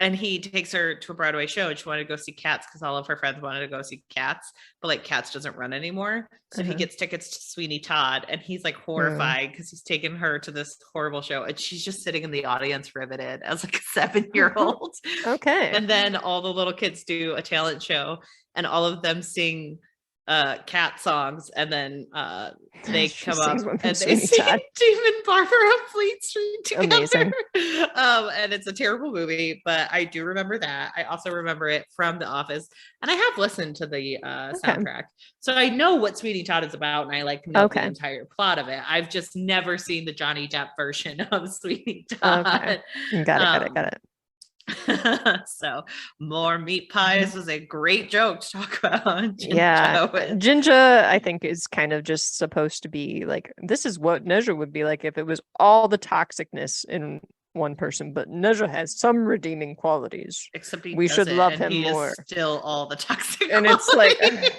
And he takes her to a Broadway show, and she wanted to go see Cats because all of her friends wanted to go see Cats, but like Cats doesn't run anymore. So he gets tickets to Sweeney Todd, and he's like horrified because he's taken her to this horrible show, and she's just sitting in the audience riveted as like a 7-year-old. Okay. And then all the little kids do a talent show, and all of them sing cat songs, and then they come up and they sing Demon Barber of Fleet Street together. Amazing. And it's a terrible movie, but I do remember that. I also remember it from The Office, and I have listened to the soundtrack, so I know what Sweeney Todd is about, and I like know the entire plot of it. I've just never seen the Johnny Depp version of Sweeney Todd. Got it. So more meat pies was a great joke to talk about. Jinja, I think, is kind of just supposed to be like, this is what Neja would be like if it was all the toxicness in one person, but Neja has some redeeming qualities. Except we should love him more. Still all the toxic and qualities. It's like,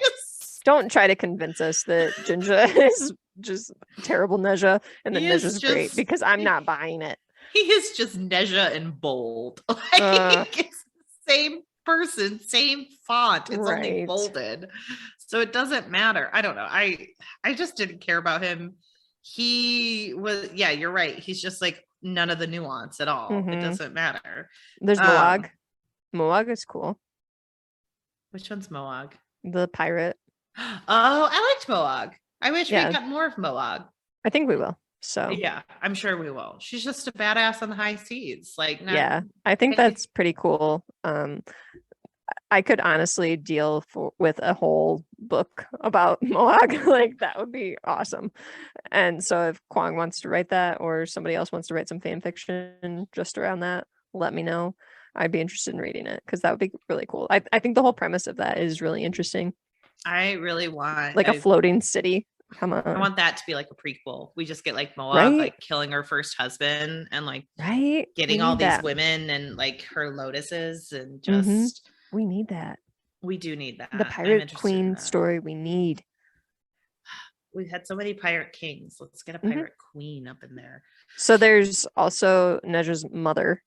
don't try to convince us that Jinja is just terrible Neja and that Neja's great, because I'm not buying it. He is just Neja in bold. Like, it's the same person, same font. It's only bolded. So it doesn't matter. I don't know. I just didn't care about him. He was, yeah, you're right. He's just like none of the nuance at all. It doesn't matter. There's Moag. Moag is cool. Which one's Moag? The pirate. Oh, I liked Moag. I wish we got more of Moag. I think we will. So yeah, I'm sure we will. She's just a badass on the high seas. Like, yeah, I think that's pretty cool. I could honestly deal with a whole book about Moag. Like, that would be awesome. And so if Kuang wants to write that, or somebody else wants to write some fan fiction just around that, let me know. I'd be interested in reading it, because that would be really cool. I think the whole premise of that is really interesting. I really want like a floating city. Come on. I want that to be like a prequel. We just get like Moab like killing her first husband and like getting all these women and like her lotuses and just we need that. We do need that. The pirate queen story we need. We've had so many pirate kings. Let's get a pirate queen up in there. So there's also Neja's mother,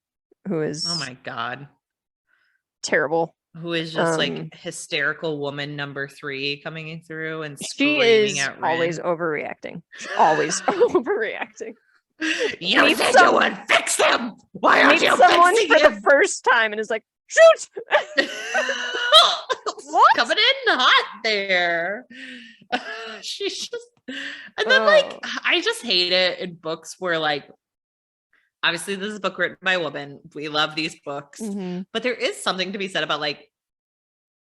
who is, oh my god, terrible. Who is just like hysterical woman number 3 coming through and screaming at Rin. Always overreacting. Always overreacting. You said you would fix them. Why aren't you someone fixing for the first time and is like, shoot! What? Coming in hot there. She's just, and then like, I just hate it in books where like, obviously this is a book written by a woman. We love these books, but there is something to be said about like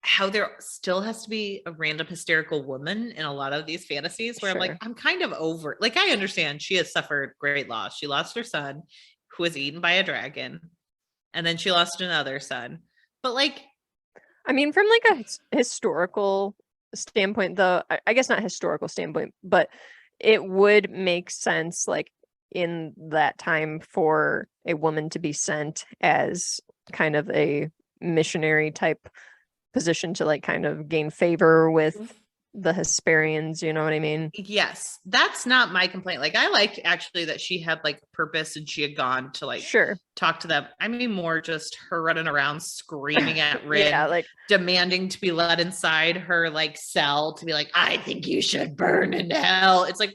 how there still has to be a random hysterical woman in a lot of these fantasies where I'm like, I'm kind of over, like, I understand she has suffered great loss. She lost her son who was eaten by a dragon, and then she lost another son. But like, I mean, from like a historical standpoint, though, I guess not historical standpoint, but it would make sense like in that time for a woman to be sent as kind of a missionary type position to like kind of gain favor with the Hesperians, you know what I mean? Yes, that's not my complaint. Like, I like actually that she had like purpose and she had gone to like talk to them. I mean, more just her running around screaming at Rin, like demanding to be let inside her like cell to be like, I think you should burn in hell. It's like,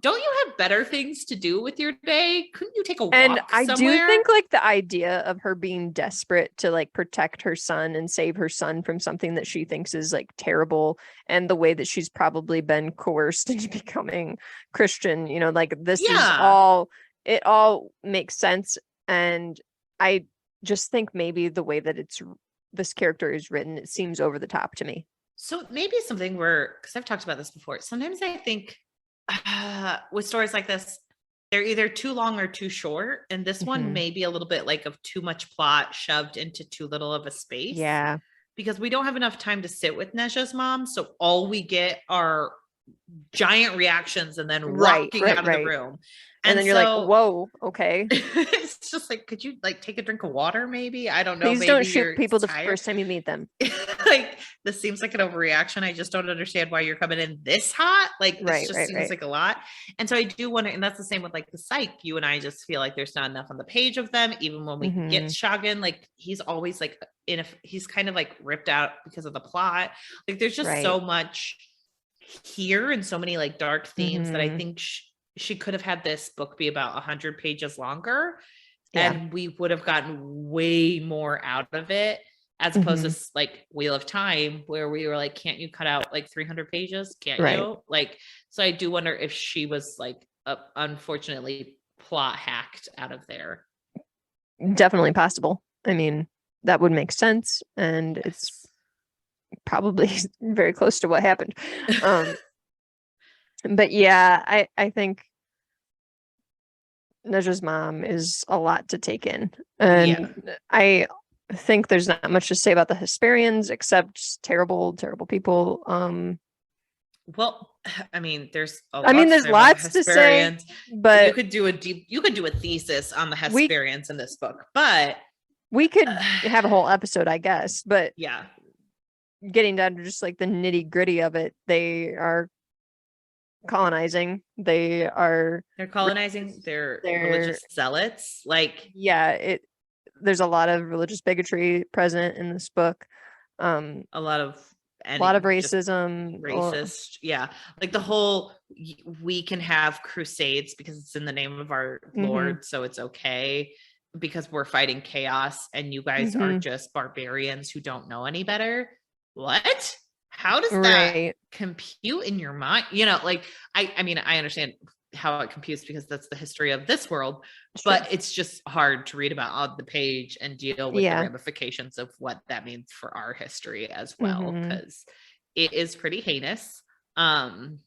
don't you have better things to do with your day? Couldn't you take a walk somewhere? I do think like the idea of her being desperate to like protect her son and save her son from something that she thinks is like terrible, and the way that she's probably been coerced into becoming Christian, you know, like this is all, it all makes sense. And I just think maybe the way that this character is written, it seems over the top to me. So maybe something where, because I've talked about this before, sometimes I think with stories like this, they're either too long or too short, and this one may be a little bit like of too much plot shoved into too little of a space, because we don't have enough time to sit with Neja's mom, so all we get are giant reactions and then walking out of the room. And then you're like, whoa, okay. It's just like, could you like take a drink of water maybe? I don't know. Please don't shoot people the first time you meet them. Like, this seems like an overreaction. I just don't understand why you're coming in this hot. Like, this just seems like a lot. And so I do wonder, and that's the same with like the psych. You and I just feel like there's not enough on the page of them. Even when we get Shagan, like he's always like he's kind of like ripped out because of the plot. Like, there's just so much here and so many like dark themes that I think she could have had this book be about 100 pages longer, and we would have gotten way more out of it, as opposed to like Wheel of Time, where we were like, can't you cut out like 300 pages? Can't you? Like, so I do wonder if she was like unfortunately plot hacked out of there. Definitely possible. I mean, that would make sense, and it's probably very close to what happened. But yeah, I think Neja's mom is a lot to take in. And I think there's not much to say about the Hesperians except just terrible, terrible people. Well, I mean, there's lots to say, but you could do a thesis on the Hesperians in this book, but we could have a whole episode, I guess. But yeah, getting down to just like the nitty gritty of it, they are colonizing. They're colonizing. They're religious zealots. Like, there's a lot of religious bigotry present in this book. A lot of racism, racist. Like the whole, we can have crusades because it's in the name of our Lord, so it's okay because we're fighting chaos, and you guys are just barbarians who don't know any better. What? How does that compute in your mind? Like, I mean, I understand how it computes because that's the history of this world, but it's just hard to read about on the page and deal with the ramifications of what that means for our history as well, because it is pretty heinous. And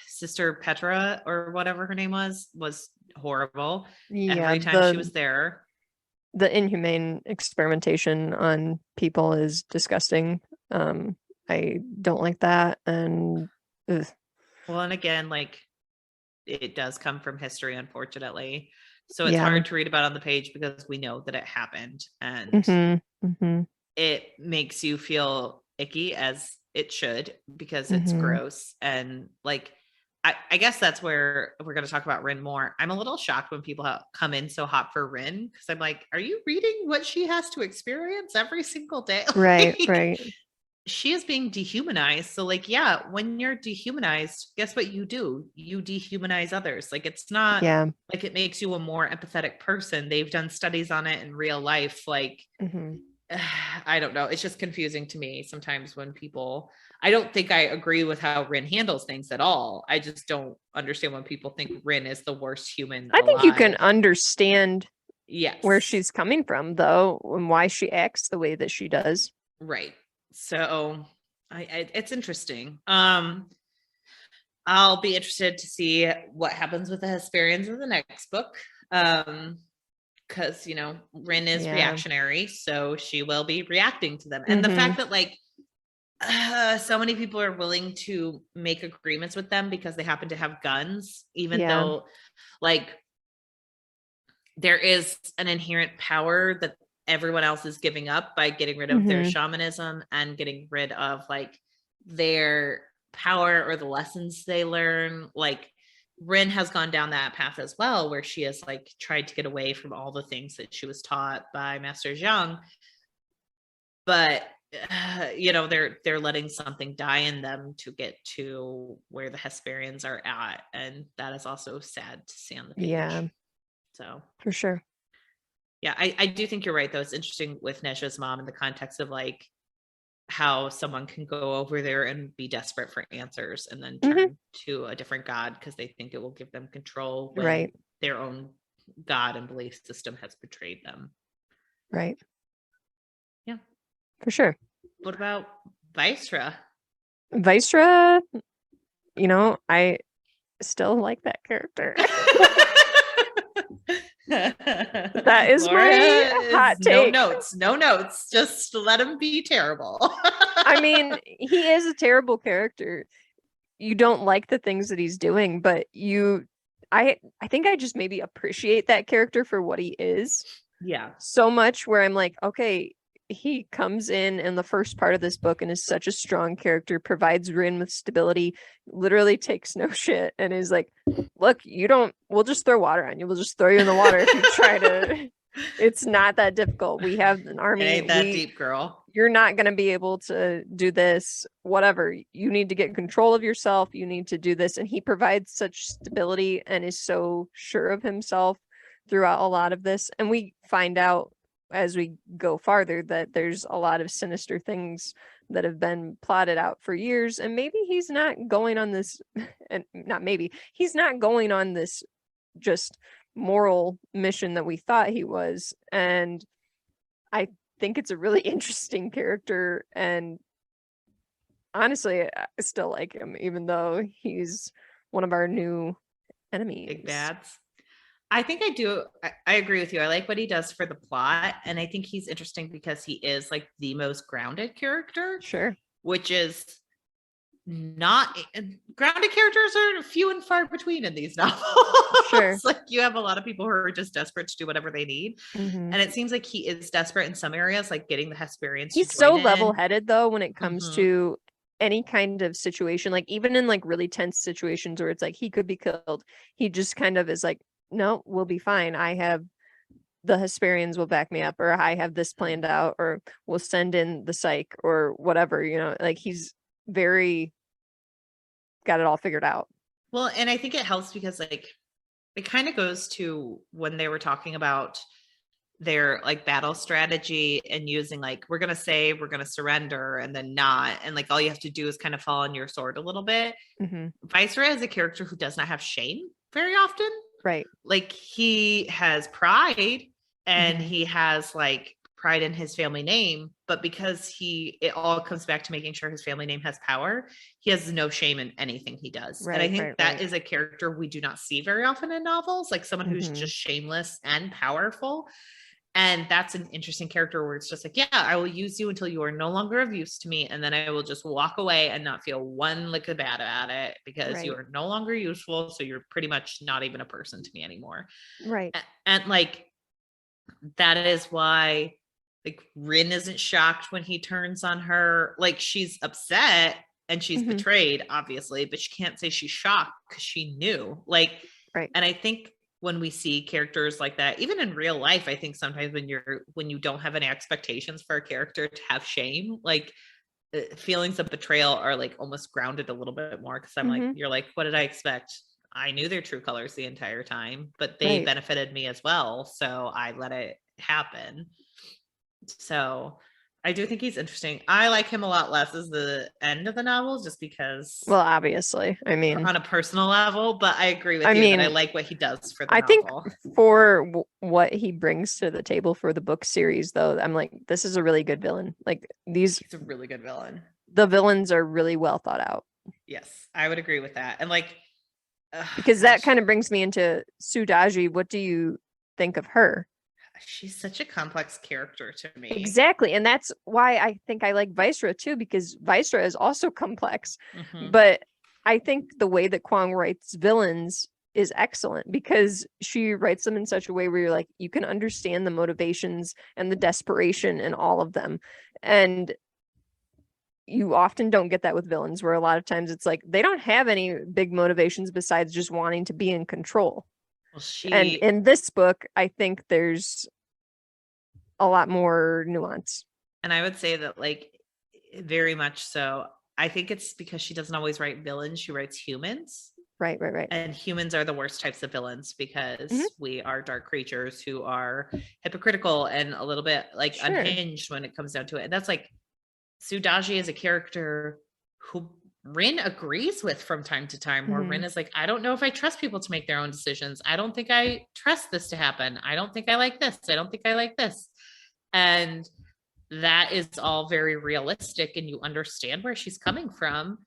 Sister Petra, or whatever her name was horrible. Every time she was there. The inhumane experimentation on people is disgusting. I don't like that. And well, and again, like, it does come from history, unfortunately. So it's hard to read about on the page because we know that it happened, and it makes you feel icky, as it should, because it's gross. And like, I guess that's where we're going to talk about Rin more. I'm a little shocked when people come in so hot for Rin, because I'm like, are you reading what she has to experience every single day? Right. She is being dehumanized. So like, when you're dehumanized, guess what you do? You dehumanize others. Like, it's not like it makes you a more empathetic person. They've done studies on it in real life. Like, I don't know. It's just confusing to me sometimes when people, I don't think I agree with how Rin handles things at all. I just don't understand when people think Rin is the worst human alive. I think you can understand where she's coming from, though, and why she acts the way that she does. Right. So it's interesting. I'll be interested to see what happens with the Hesperians in the next book. Because Rin is reactionary, so she will be reacting to them. And the fact that like so many people are willing to make agreements with them because they happen to have guns, even though like there is an inherent power that everyone else is giving up by getting rid of their shamanism and getting rid of like their power or the lessons they learn. Like, Rin has gone down that path as well, where she has like tried to get away from all the things that she was taught by Master Zhang, but they're letting something die in them to get to where the Hesperians are at, and that is also sad to see on the page. So for sure. I do think you're right, though. It's interesting with Neja's mom in the context of like how someone can go over there and be desperate for answers and then turn to a different god because they think it will give them control when their own god and belief system has betrayed them. Right. Yeah. For sure. What about Vaisra? Vaisra, I still like that character. That is Laura, my hot take. No notes. Just let him be terrible. I mean, he is a terrible character. You don't like the things that he's doing, but I think I just maybe appreciate that character for what he is. Yeah. So much where I'm like, okay, he comes in the first part of this book and is such a strong character, provides Rin with stability, literally takes no shit, and is like, look, we'll just throw water on you. We'll just throw you in the water if you try to. It's not that difficult. We have an army. It ain't that deep, girl. You're not going to be able to do this. Whatever. You need to get control of yourself. You need to do this. And he provides such stability and is so sure of himself throughout a lot of this. And we find out as we go farther that there's a lot of sinister things that have been plotted out for years, and maybe he's not going on this he's not going on this just moral mission that we thought he was. And I think it's a really interesting character, and honestly I still like him, even though he's one of our new enemies. Big bads. I think I do. I agree with you. I like what he does for the plot. And I think he's interesting because he is like the most grounded character. Sure. Which is not grounded characters are few and far between in these novels. Sure. It's like you have a lot of people who are just desperate to do whatever they need. And it seems like he is desperate in some areas, like getting the Hesperians. He's so level-headed though when it comes to any kind of situation, like even in like really tense situations where it's like he could be killed, he just kind of is like, no, we'll be fine. I have the Hesperians will back me up, or I have this planned out, or we'll send in the psych or whatever, you know, like he's very got it all figured out. Well, and I think it helps because like it kind of goes to when they were talking about their like battle strategy and using like we're gonna say we're gonna surrender and then not, and like all you have to do is kind of fall on your sword a little bit. Viceroy is a character who does not have shame very often, right? Like he has pride and he has like pride in his family name, but because it all comes back to making sure his family name has power, he has no shame in anything he does. And I think that is a character we do not see very often in novels, like someone who's just shameless and powerful. And that's an interesting character where it's just like, yeah, I will use you until you are no longer of use to me. And then I will just walk away and not feel one lick of bad about it because you are no longer useful. So you're pretty much not even a person to me anymore. Right. And like, that is why like Rin isn't shocked when he turns on her. Like she's upset and she's betrayed, obviously, but she can't say she's shocked because she knew. Like, and I think when we see characters like that, even in real life, I think sometimes when you don't have any expectations for a character to have shame, like feelings of betrayal are like almost grounded a little bit more. Cause I'm like, you're like, what did I expect? I knew their true colors the entire time, but they benefited me as well. So I let it happen. So I do think he's interesting. I like him a lot less as the end of the novel, just because. Well, obviously, I mean, on a personal level, but I agree with you that I like what he does for the novel. Think for what he brings to the table for the book series, though, I'm like, this is a really good villain. Like he's a really good villain. The villains are really well thought out. Yes, I would agree with that. And like, because that kind of brings me into Sudaji. What do you think of her? She's such a complex character to me. Exactly. And that's why I think I like Viceroy too, because Viceroy is also complex. But I think the way that Kuang writes villains is excellent because she writes them in such a way where you're like, you can understand the motivations and the desperation in all of them. And you often don't get that with villains, where a lot of times it's like they don't have any big motivations besides just wanting to be in control. And in this book, I think there's a lot more nuance. And I would say that, like, very much so. I think it's because she doesn't always write villains. She writes humans. Right. And humans are the worst types of villains because we are dark creatures who are hypocritical and a little bit like unhinged when it comes down to it. And that's like Sudaji is a character who Rin agrees with from time to time, where Rin is like, I don't know if I trust people to make their own decisions. I don't think I trust this to happen. I don't think I like this. I don't think I like this. And that is all very realistic, and you understand where she's coming from.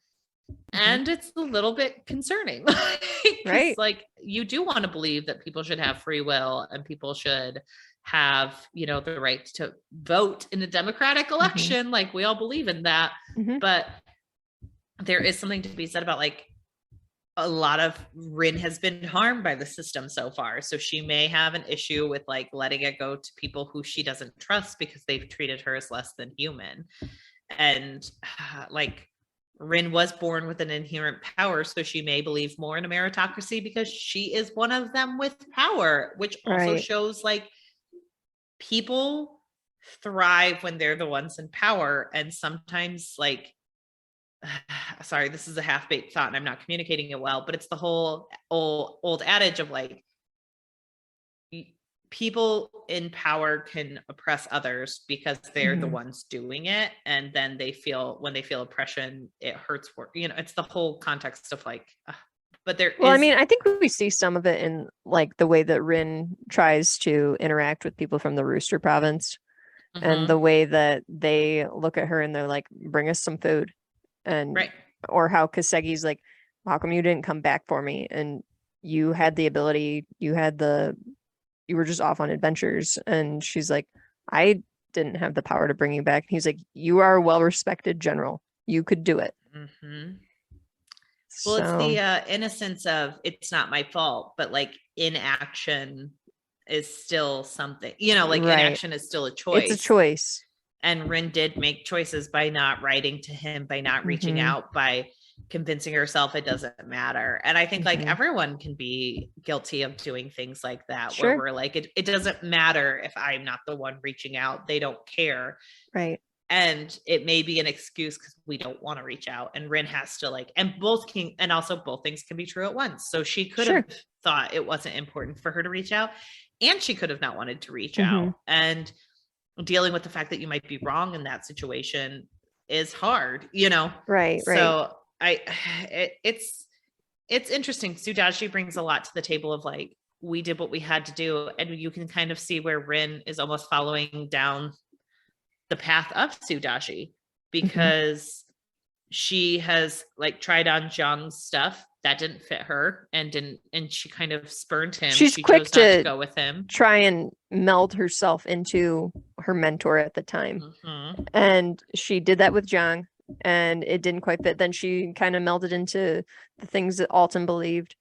And it's a little bit concerning. Right. Like, you do want to believe that people should have free will and people should have, the right to vote in a democratic election. Like, we all believe in that. But there is something to be said about, like, a lot of Rin has been harmed by the system so far. So she may have an issue with, like, letting it go to people who she doesn't trust because they've treated her as less than human. And like, Rin was born with an inherent power, so she may believe more in a meritocracy because she is one of them with power, which also shows, like, people thrive when they're the ones in power. And sometimes, like, sorry, this is a half-baked thought and I'm not communicating it well, but it's the whole old adage of, like, people in power can oppress others because they're the ones doing it. And then when they feel oppression, it hurts for, it's the whole context of, like, but I mean, I think we see some of it in, like, the way that Rin tries to interact with people from the Rooster province and the way that they look at her and they're like, bring us some food. And or how Kasegi's like, how come you didn't come back for me? And you had the ability, you were just off on adventures. And she's like, I didn't have the power to bring you back. And he's like, you are a well-respected general. You could do it. Mm-hmm. Well, it's the innocence of it's not my fault, but like inaction is still something, like inaction is still a choice. It's a choice. And Rin did make choices by not writing to him, by not reaching out, by convincing herself it doesn't matter. And I think like everyone can be guilty of doing things like that, where we're like, it doesn't matter if I'm not the one reaching out. They don't care. Right. And it may be an excuse because we don't want to reach out. And Rin has to like, and both things can be true at once. So she could have thought it wasn't important for her to reach out, and she could have not wanted to reach out. And dealing with the fact that you might be wrong in that situation is hard, Right. So it's interesting. Sudashi brings a lot to the table of like, we did what we had to do. And you can kind of see where Rin is almost following down the path of Sudashi, because she has like tried on Jiang's stuff that didn't fit her and she kind of spurned him. She quick chose not to go with him, try and meld herself into her mentor at the time. And she did that with Jiang, and it didn't quite fit. Then she kind of melded into the things that Alton believed.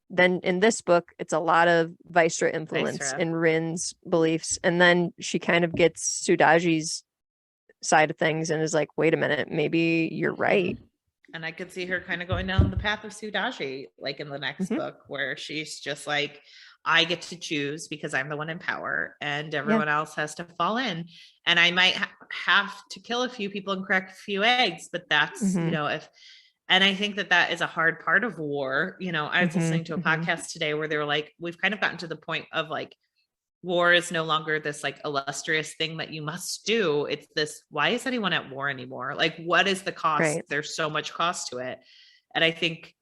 Then in this book, it's a lot of Viscera influence in Rin's beliefs. And then she kind of gets Sudashi's side of things and is like, wait a minute, maybe you're right. And I could see her kind of going down the path of Sudashi, like in the next book, where she's just like, I get to choose because I'm the one in power, and everyone else has to fall in. And I might have to kill a few people and crack a few eggs, but that's, and I think that is a hard part of war. I was listening to a podcast today where they were like, we've kind of gotten to the point of like, war is no longer this like illustrious thing that you must do. It's this, why is anyone at war anymore? Like, what is the cost? Right. There's so much cost to it. And I think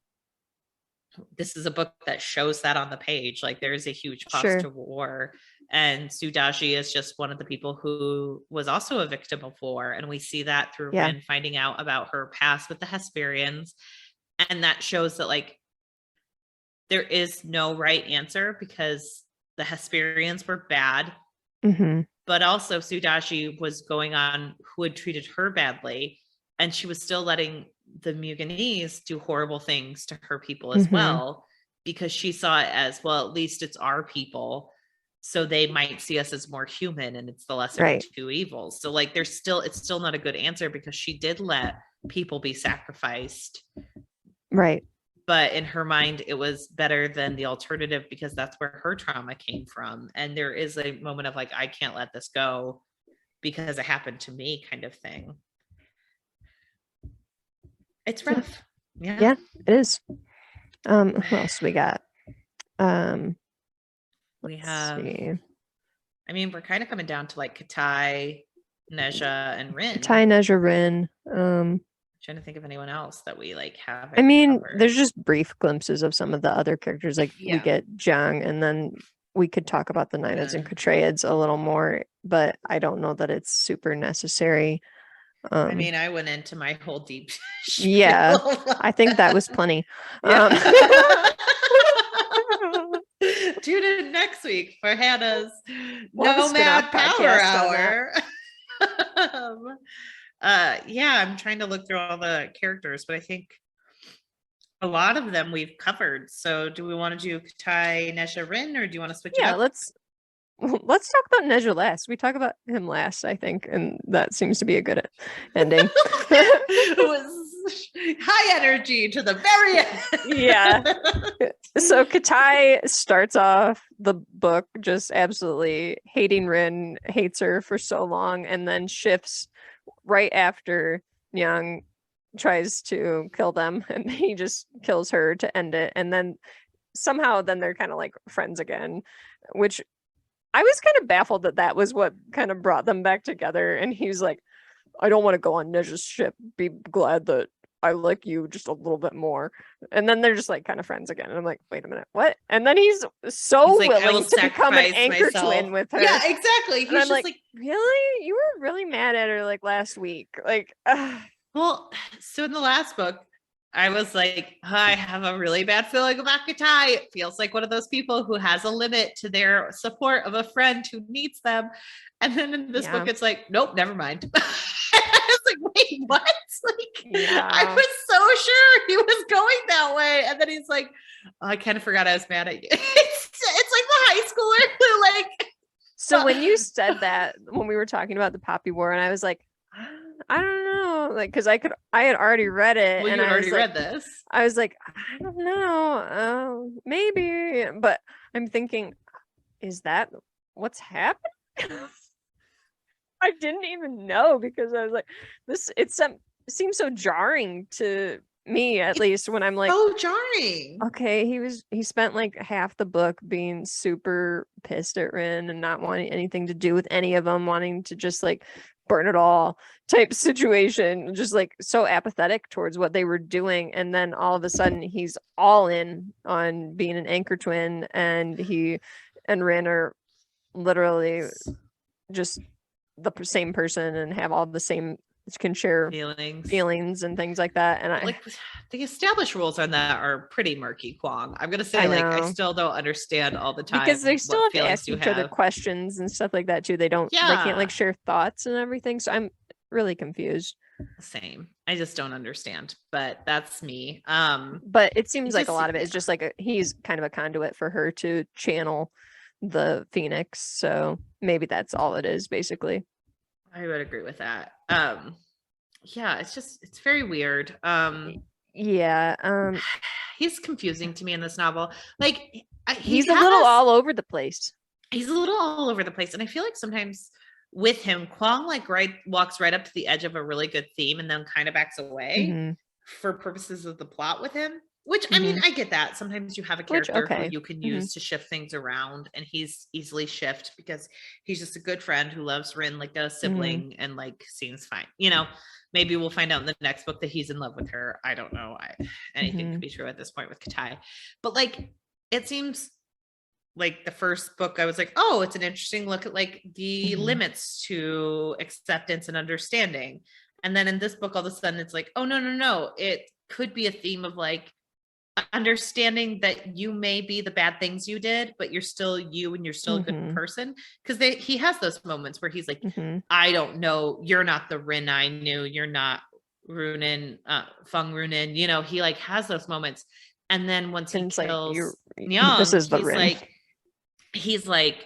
this is a book that shows that on the page. Like, there's a huge cost to war. And Sudashi is just one of the people who was also a victim of war. And we see that through Rin finding out about her past with the Hesperians. And that shows that like, there is no right answer, because the Hesperians were bad, but also Sudashi was going on who had treated her badly, and she was still letting the Muganese do horrible things to her people as well, because she saw it as, well, at least it's our people, so they might see us as more human, and it's the lesser of two evils. So like, it's still not a good answer, because she did let people be sacrificed. Right. But in her mind, it was better than the alternative, because that's where her trauma came from. And there is a moment of like, I can't let this go because it happened to me, kind of thing. It's rough. Yeah, it is. Who else we got? We have, I mean, we're kind of coming down to like Katai, Nezha, and Rin. Katai, Nezha, Rin. Trying to think of anyone else that we like have. I mean, there's just brief glimpses of some of the other characters. Like we get Jiang, and then we could talk about the Naiads and Katreids a little more, but I don't know that it's super necessary. I mean, I went into my whole deep I think that was plenty. Tune in next week for Hannah's Nomad Power Hour. I'm trying to look through all the characters, but I think a lot of them we've covered. So do we want to do Katai, Nezha, Rin, or do you want to switch it up? Let's talk about Nezha last. We talk about him last, I think, and that seems to be a good ending. It was high energy to the very end. So Katai starts off the book just absolutely hating Rin, hates her for so long, and then shifts right after Nyang tries to kill them, and he just kills her to end it. And then somehow they're kind of like friends again, which I was kind of baffled that was what kind of brought them back together. And he's like, I don't want to go on Nezha's ship. Be glad that I like you just a little bit more. And then they're just like kind of friends again. And I'm like, wait a minute, what? And then he's like, willing to become an anchor twin with her. Yeah, exactly. He's just like, really? You were really mad at her like last week. Like, well, so in the last book, I was like, I have a really bad feeling about Katai. It feels like one of those people who has a limit to their support of a friend who needs them. And then in this book, it's like, nope, never mind. I was like, wait, what? Like, I was so sure he was going that way. And then he's like, oh, I kind of forgot I was mad at you. It's like the high schooler who like. So when you said that, when we were talking about the Poppy War, and I was like, I don't know, like, because I had already read it, well, and you had I already was like, read this. I was like, I don't know, maybe, but I'm thinking, is that what's happening? I didn't even know, because I was like, it seems so jarring to me, at least, when I'm like, so jarring. Okay, he spent like half the book being super pissed at Rin and not wanting anything to do with any of them, wanting to just like burn it all type situation, just like so apathetic towards what they were doing. And then all of a sudden he's all in on being an anchor twin, and he and Rin are literally just the same person and have all the same, can share feelings and things like that. And like the established rules on that are pretty murky, Kuang. I'm gonna say, I still don't understand all the time, because they still have to ask each other questions and stuff like that too. They can't like share thoughts and everything. So I'm really confused. Same. I just don't understand, but that's me. But it seems like a lot of it is just like he's kind of a conduit for her to channel the Phoenix. So maybe that's all it is, basically. I would agree with that. Yeah, it's very weird. He's confusing to me in this novel. Like he's a little all over the place. He's a little all over the place. And I feel like sometimes with him, Kuang like walks right up to the edge of a really good theme and then kind of backs away for purposes of the plot with him. Which, I mean, I get that. Sometimes you have a character who you can use to shift things around, and he's easily shift because he's just a good friend who loves Rin like a sibling and like seems fine. You know, maybe we'll find out in the next book that he's in love with her. I don't know. Anything could be true at this point with Katai. But like, it seems like the first book, I was like, oh, it's an interesting look at like the limits to acceptance and understanding. And then in this book, all of a sudden it's like, oh, no. It could be a theme of like, understanding that you may be the bad things you did, but you're still you and you're still a good person. Because he has those moments where he's like, I don't know, you're not the Rin I knew, you're not Runin, Feng Runin, you know, he like has those moments. And then once he kills Young, this is the Rin. He's like,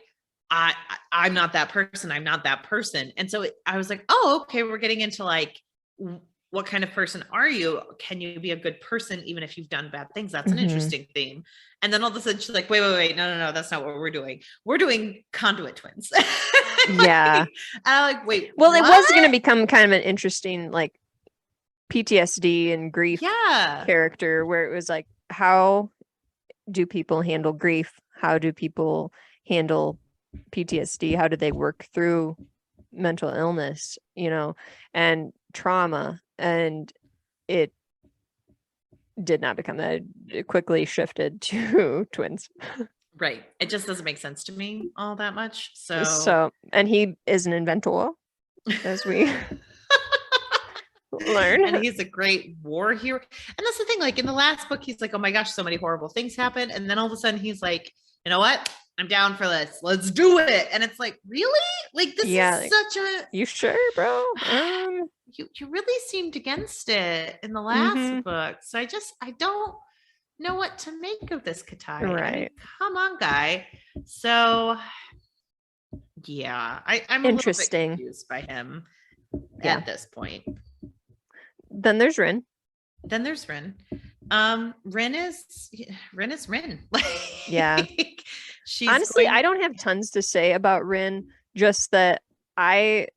I'm not that person. I'm not that person. And so I was like, oh, okay, we're getting into like, what kind of person are you? Can you be a good person even if you've done bad things? That's an interesting theme. And then all of a sudden she's like, wait, no, that's not what we're doing. We're doing conduit twins. Yeah. And I'm like, wait, well, what? It was going to become kind of an interesting like PTSD and grief character, where it was like, how do people handle grief? How do people handle PTSD? How do they work through mental illness, you know, and trauma? And it did not become that. It quickly shifted to twins. Right. It just doesn't make sense to me all that much. So and he is an inventor, as we learn. And he's a great war hero. And that's the thing, like in the last book, he's like, oh my gosh, so many horrible things happen. And then all of a sudden he's like, you know what? I'm down for this. Let's do it. And it's like, really? Like this is such a... You sure, bro? You really seemed against it in the last book. So I don't know what to make of this Katai. Right. I mean, come on, guy. So yeah, I'm interesting. A little bit confused by him at this point. Then there's Rin. Rin is Rin. Yeah. Honestly, I don't have tons to say about Rin, just that I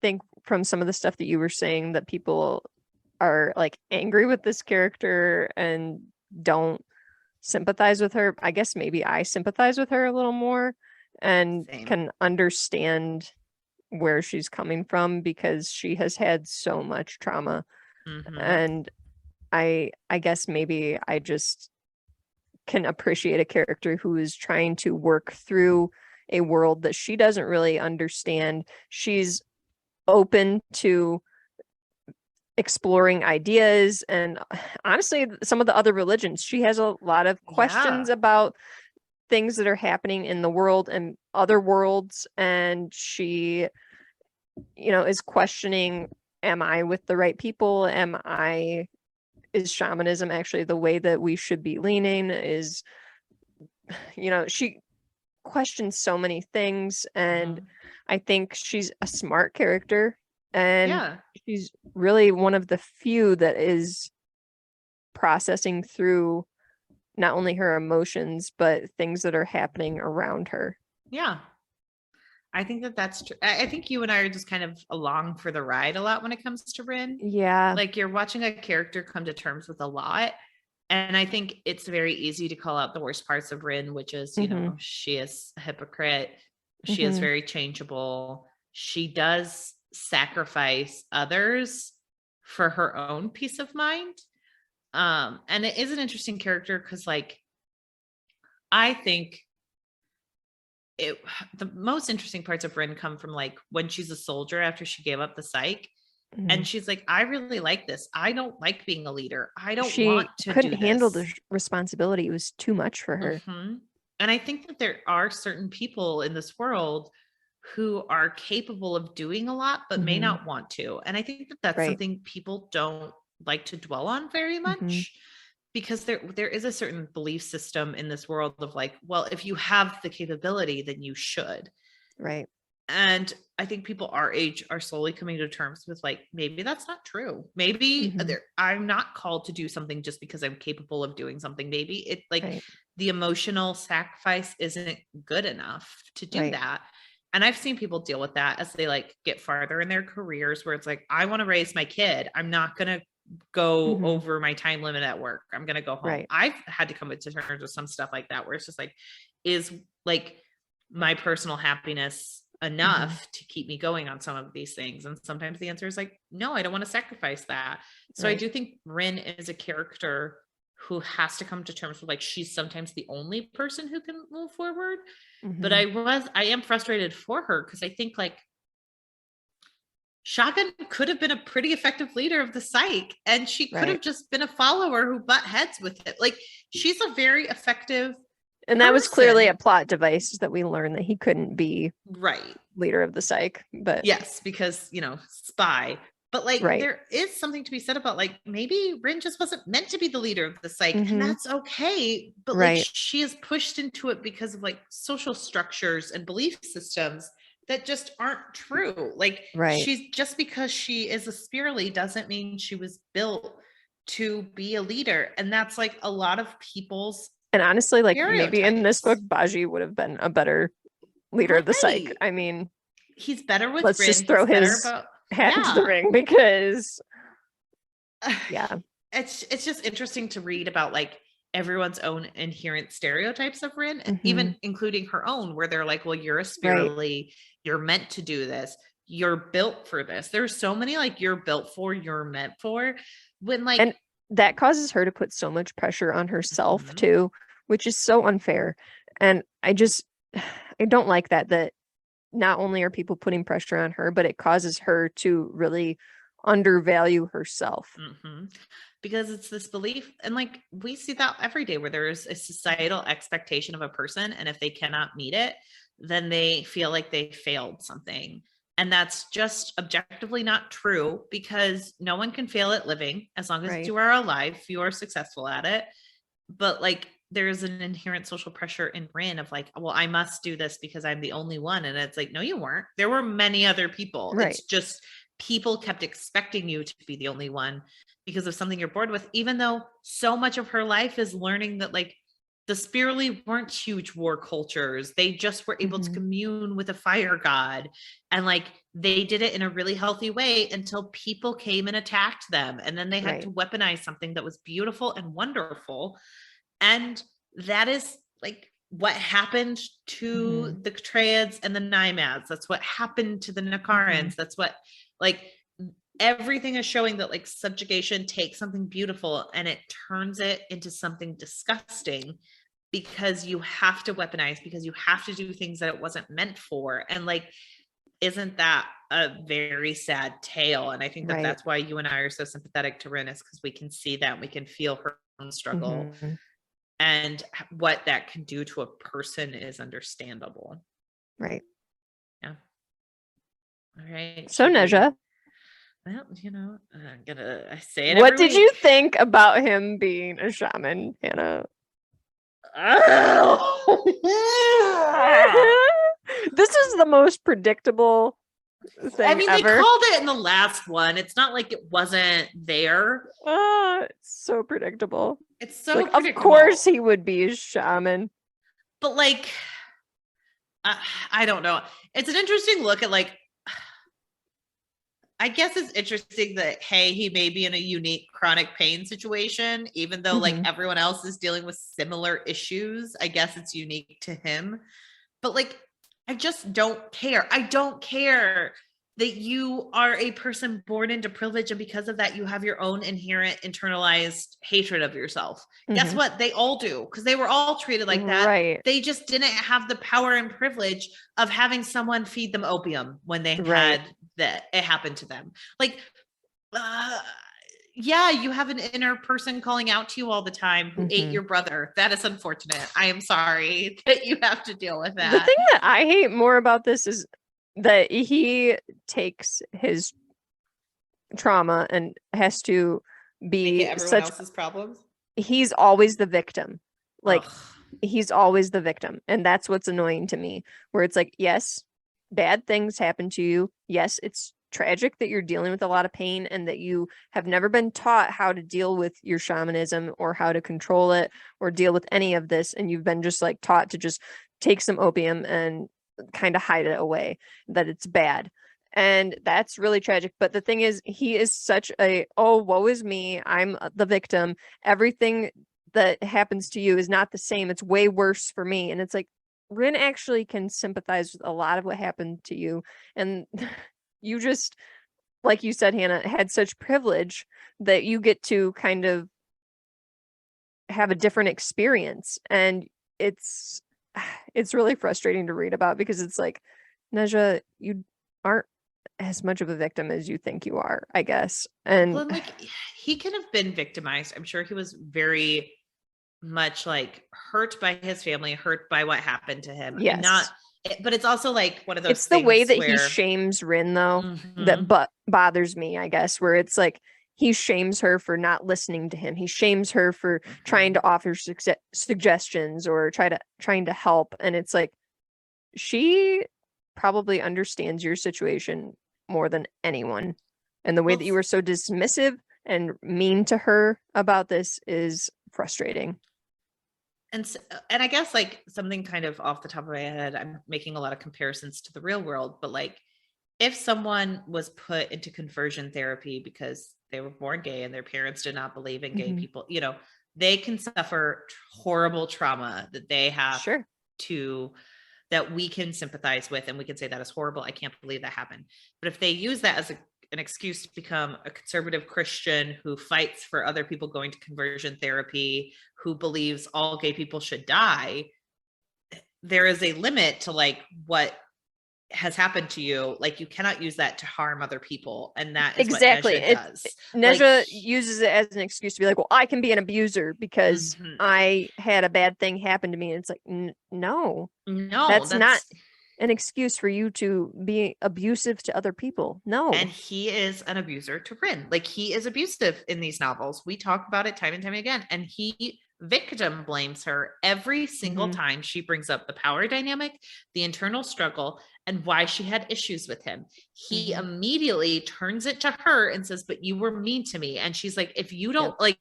think from some of the stuff that you were saying that people are like angry with this character and don't sympathize with her. I guess maybe I sympathize with her a little more and can understand where she's coming from, because she has had so much trauma. And I guess maybe I just can appreciate a character who is trying to work through a world that she doesn't really understand. She's open to exploring ideas, and honestly some of the other religions. She has a lot of questions about things that are happening in the world and other worlds, and she, you know, is questioning, am I with the right people? Is shamanism actually the way that we should be leaning? Is, you know, she questions so many things, and I think she's a smart character, and she's really one of the few that is processing through not only her emotions but things that are happening around her. Yeah, I think that's true. I think you and I are just kind of along for the ride a lot when it comes to Rin. Yeah, like you're watching a character come to terms with a lot, and I think it's very easy to call out the worst parts of Rin, which is, you know, she is a hypocrite, she is very changeable, she does sacrifice others for her own peace of mind. And it is an interesting character because, like, I think the most interesting parts of Rin come from like when she's a soldier after she gave up the psych. And she's like, I really like this. I don't like being a leader. I don't want to couldn't do handle this. the responsibility. It was too much for her. And I think that there are certain people in this world who are capable of doing a lot, but may not want to. And I think that that's something people don't like to dwell on very much, because there is a certain belief system in this world of like, well, if you have the capability, then you should. Right. And I think people our age are slowly coming to terms with like, maybe that's not true. Maybe I'm not called to do something just because I'm capable of doing something. Maybe it like the emotional sacrifice isn't good enough to do that. And I've seen people deal with that as they like get farther in their careers, where it's like, I want to raise my kid. I'm not going to go over my time limit at work. I'm going to go home. I've had to come to terms with some stuff like that, where it's just like, is like my personal happiness enough to keep me going on some of these things? And sometimes the answer is like, no, I don't want to sacrifice that. So I do think Rin is a character who has to come to terms with like, she's sometimes the only person who can move forward. But I am frustrated for her, because I think like Shotgun could have been a pretty effective leader of the psych, and she could have just been a follower who butt heads with it. Like, she's a very effective and that was clearly a plot device that we learned that he couldn't be leader of the psych. But yes, because, you know, spy. But like, there is something to be said about like, maybe Rin just wasn't meant to be the leader of the psych, and that's okay. But like, she is pushed into it because of like social structures and belief systems that just aren't true. Like, she's just, because she is a spirally doesn't mean she was built to be a leader. And that's like a lot of people's, and honestly, like maybe in this book, Baji would have been a better leader of the psych. I mean, he's better with let's Rin. just throw his hat into the ring, because it's just interesting to read about like everyone's own inherent stereotypes of Rin, and even including her own, where they're like, well, you're a spirally, you're meant to do this, you're built for this. There's so many like, you're built for, you're meant for, when like, and that causes her to put so much pressure on herself too, which is so unfair. And I don't like that not only are people putting pressure on her, but it causes her to really undervalue herself. Because it's this belief, and like we see that every day, where there is a societal expectation of a person, and if they cannot meet it, then they feel like they failed something. And that's just objectively not true, because no one can fail at living. As long as you are alive, you are successful at it. But like, there's an inherent social pressure in Rin of like, well, I must do this because I'm the only one. And it's like, no, you weren't. There were many other people. It's just people kept expecting you to be the only one because of something you're bored with, even though so much of her life is learning that like, the spirally weren't huge war cultures. They just were able to commune with a fire god. And like, they did it in a really healthy way until people came and attacked them. And then they had to weaponize something that was beautiful and wonderful. And that is like what happened to the Triads and the Naimads. That's what happened to the Nakarans. That's what, like, everything is showing that like subjugation takes something beautiful and it turns it into something disgusting, because you have to weaponize, because you have to do things that it wasn't meant for. And like, isn't that a very sad tale? And I think that Right. that's why you and I are so sympathetic to Rin, is because we can see that, we can feel her own struggle, and what that can do to a person is understandable. Right. Yeah. All right. So Neja, well, I say it what every did week. you think about him being a shaman, Hannah? This is the most predictable thing I mean, ever. they called it in the last one. It's not like it wasn't there. It's so predictable. It's so like, predictable. Of course he would be a shaman. But like, I don't know. It's an interesting look at, like, I guess it's interesting that, hey, he may be in a unique chronic pain situation, even though like everyone else is dealing with similar issues. I guess it's unique to him. But like, I just don't care. I don't care that you are a person born into privilege, and because of that, you have your own inherent internalized hatred of yourself. Guess what? They all do, because they were all treated like that. Right. They just didn't have the power and privilege of having someone feed them opium when they had that it happened to them. Like, yeah, you have an inner person calling out to you all the time who ate your brother. That is unfortunate. I am sorry that you have to deal with that. The thing that I hate more about this is that he takes his trauma and has to be everyone else's problems. He's always the victim. Like, he's always the victim. And that's what's annoying to me, where it's like, yes, bad things happen to you. Yes, it's tragic that you're dealing with a lot of pain and that you have never been taught how to deal with your shamanism or how to control it or deal with any of this. And you've been just like taught to just take some opium and kind of hide it away, that it's bad. And that's really tragic. But the thing is, he is such a, oh, woe is me, I'm the victim. Everything that happens to you is not the same. It's way worse for me. And it's like, Rin actually can sympathize with a lot of what happened to you. And you just, like you said, Hannah, had such privilege that you get to kind of have a different experience. And it's really frustrating to read about, because it's like, Neja, you aren't as much of a victim as you think you are, I guess. And well, like, he could have been victimized. I'm sure he was very much like hurt by his family, hurt by what happened to him. Yes. But it's also like one of those it's the way that he shames Rin, though, that bothers me, I guess, where it's like he shames her for not listening to him. He shames her for trying to offer suggestions or trying to help. And it's like, she probably understands your situation more than anyone. And the way that you were so dismissive and mean to her about this is frustrating. And I guess like something kind of off the top of my head, I'm making a lot of comparisons to the real world, but like, if someone was put into conversion therapy because they were born gay and their parents did not believe in gay people, they can suffer horrible trauma that they have that we can sympathize with, and we can say that is horrible. I can't believe that happened. But if they use that as an excuse to become a conservative Christian who fights for other people going to conversion therapy, who believes all gay people should die, there is a limit to like what has happened to you. Like, you cannot use that to harm other people. And that is exactly what Neja does. Neja uses it as an excuse to be like, well, I can be an abuser because I had a bad thing happen to me. And it's like, no, that's not an excuse for you to be abusive to other people. No. And he is an abuser to Rin. Like, he is abusive in these novels. We talk about it time and time again. And he victim blames her every single time she brings up the power dynamic, the internal struggle, and why she had issues with him. He immediately turns it to her and says, but you were mean to me. And she's like, if you don't like,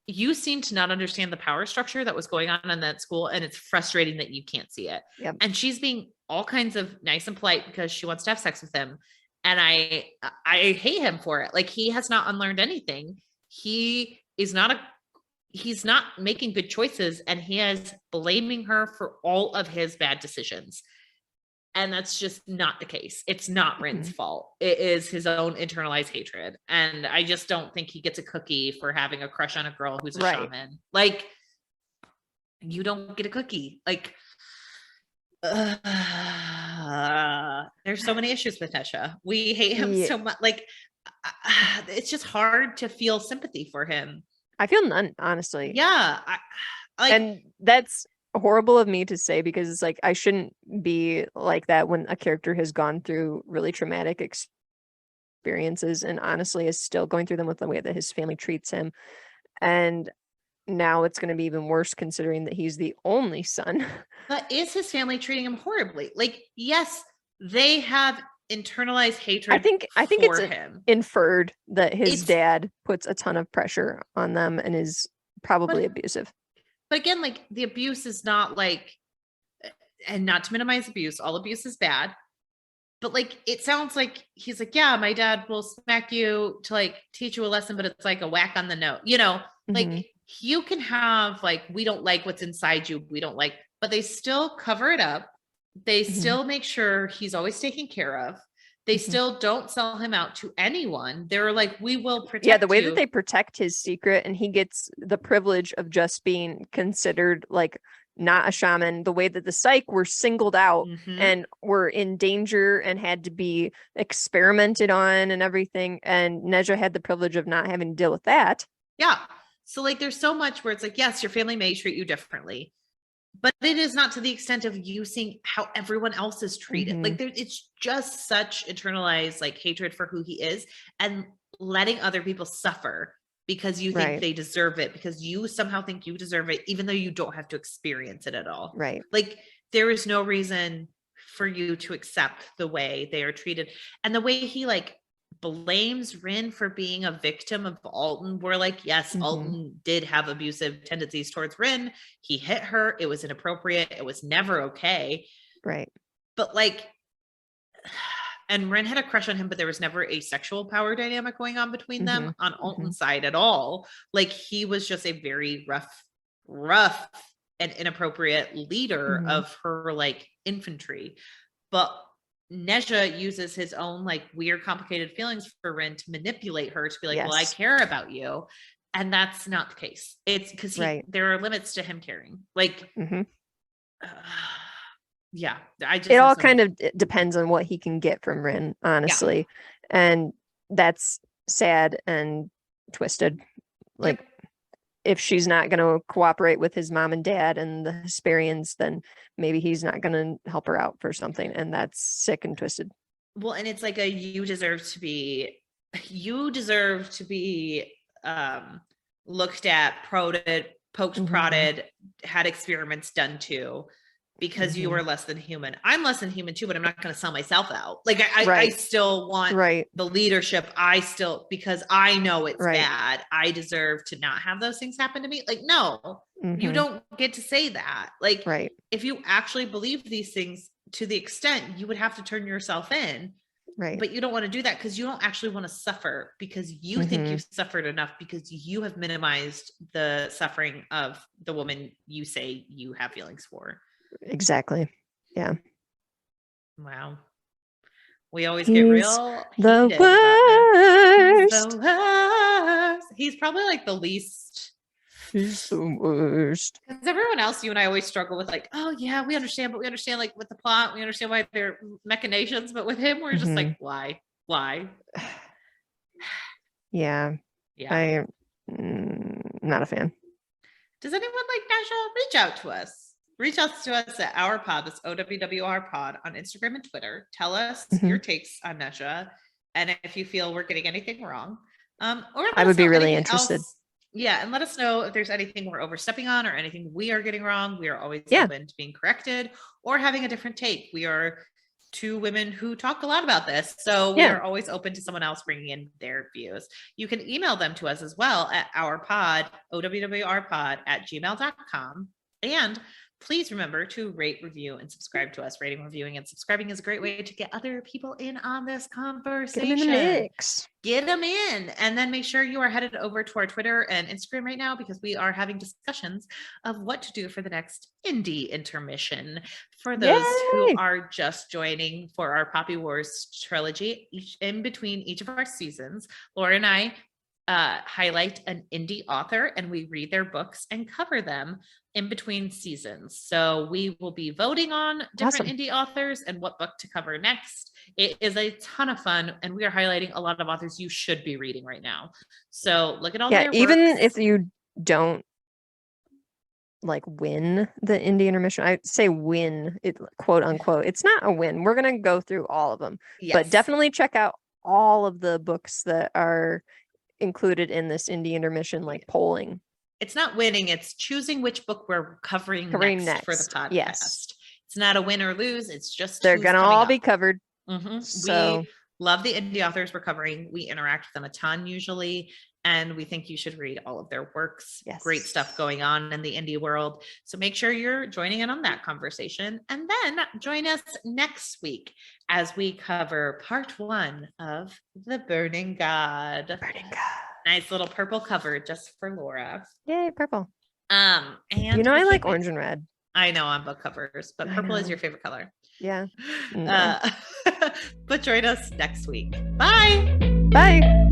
you seem to not understand the power structure that was going on in that school. And it's frustrating that you can't see it. And she's being all kinds of nice and polite because she wants to have sex with him. And I hate him for it. Like, he has not unlearned anything. He's not making good choices, and he is blaming her for all of his bad decisions. And that's just not the case. It's not Rin's fault. It is his own internalized hatred. And I just don't think he gets a cookie for having a crush on a girl who's a shaman. Like, you don't get a cookie. Like, there's so many issues with Nesha. We hate him Yeah. so much. Like, it's just hard to feel sympathy for him. I feel none, honestly. Yeah. And that's horrible of me to say, because it's like, I shouldn't be like that when a character has gone through really traumatic experiences and honestly is still going through them with the way that his family treats him. And now it's going to be even worse considering that he's the only son. But is his family treating him horribly? Like, yes, they have internalized hatred. I think for it's him. Inferred that his dad puts a ton of pressure on them and is probably abusive. But again, like, the abuse is not like, and not to minimize abuse, all abuse is bad. But like, it sounds like he's like, yeah, my dad will smack you to like teach you a lesson, but it's like a whack on the nose, you know, like you can have like, we don't like what's inside you. We don't like, but they still cover it up. They still make sure he's always taken care of. They still don't sell him out to anyone. They're like, we will protect you. Yeah, the way that they protect his secret, and he gets the privilege of just being considered like not a shaman, the way that the psych were singled out and were in danger and had to be experimented on and everything. And Neja had the privilege of not having to deal with that. Yeah. So like, there's so much where it's like, yes, your family may treat you differently, but it is not to the extent of you seeing how everyone else is treated. Like, it's just such internalized like hatred for who he is, and letting other people suffer because you think they deserve it, because you somehow think you deserve it, even though you don't have to experience it at all. Right. Like, there is no reason for you to accept the way they are treated. And the way he like blames Rin for being a victim of Alton. We're like, yes, Alton did have abusive tendencies towards Rin. He hit her. It was inappropriate. It was never okay. Right. But like, and Rin had a crush on him, but there was never a sexual power dynamic going on between them on Alton's side at all. Like, he was just a very rough and inappropriate leader of her like infantry. But Neja uses his own like weird, complicated feelings for Rin to manipulate her to be like, well, I care about you. And that's not the case. It's because there are limits to him caring. Like, yeah, it all kind of depends on what he can get from Rin, honestly. And that's sad and twisted. Like, if she's not going to cooperate with his mom and dad and the Hesperians, then maybe he's not going to help her out for something. And that's sick and twisted. Well, and it's like you deserve to be looked at, poked, prodded, had experiments done to, because you are less than human. I'm less than human too, but I'm not going to sell myself out. Like, I still want the leadership. Because I know it's bad. I deserve to not have those things happen to me. Like, no, you don't get to say that. Like, if you actually believe these things to the extent, you would have to turn yourself in. Right. But you don't want to do that because you don't actually want to suffer, because you think you've suffered enough, because you have minimized the suffering of the woman you say you have feelings for. Exactly. Yeah. Wow. We always get real the heated worst. He's the worst. He's probably like the least. He's the worst. Because everyone else, you and I always struggle with like, oh yeah, we understand, but we understand like with the plot, we understand why they're machinations, but with him, we're just like, why? Yeah. I'm not a fan. Does anyone like Nasha? Reach out to us. Reach out to us at our pod, this OWWR pod, on Instagram and Twitter. Tell us your takes on Nesha, and if you feel we're getting anything wrong, or I would be really interested. Yeah, and let us know if there's anything we're overstepping on or anything we are getting wrong. We are always open to being corrected or having a different take. We are two women who talk a lot about this, so we are always open to someone else bringing in their views. You can email them to us as well at our pod, owwrpod@gmail.com. And please remember to rate, review, and subscribe to us. Rating, reviewing, and subscribing is a great way to get other people in on this conversation. Get them in the mix. Get them in. And then make sure you are headed over to our Twitter and Instagram right now, because we are having discussions of what to do for the next indie intermission. For those who are just joining for our Poppy Wars trilogy, in between each of our seasons, Laura and I highlight an indie author and we read their books and cover them in between seasons. So we will be voting on different indie authors and what book to cover next. It is a ton of fun, and we are highlighting a lot of authors you should be reading right now. So look at all their even works. if you don't like win the indie intermission, I say win it, quote unquote. It's not a win. We're gonna go through all of them, but definitely check out all of the books that are included in this indie intermission polling. It's not winning, it's choosing which book we're covering next for the podcast. Yes. It's not a win or lose, it's just they're gonna all be covered. So we love the indie authors we're covering. We interact with them a ton usually, and we think you should read all of their works. Great stuff going on in the indie world. So make sure you're joining in on that conversation, and then join us next week as we cover part 1 of The Burning God. Nice little purple cover just for Laura. Yay, purple. And I like orange and red. I know on book covers, but purple is your favorite color. Yeah. But join us next week. Bye. Bye.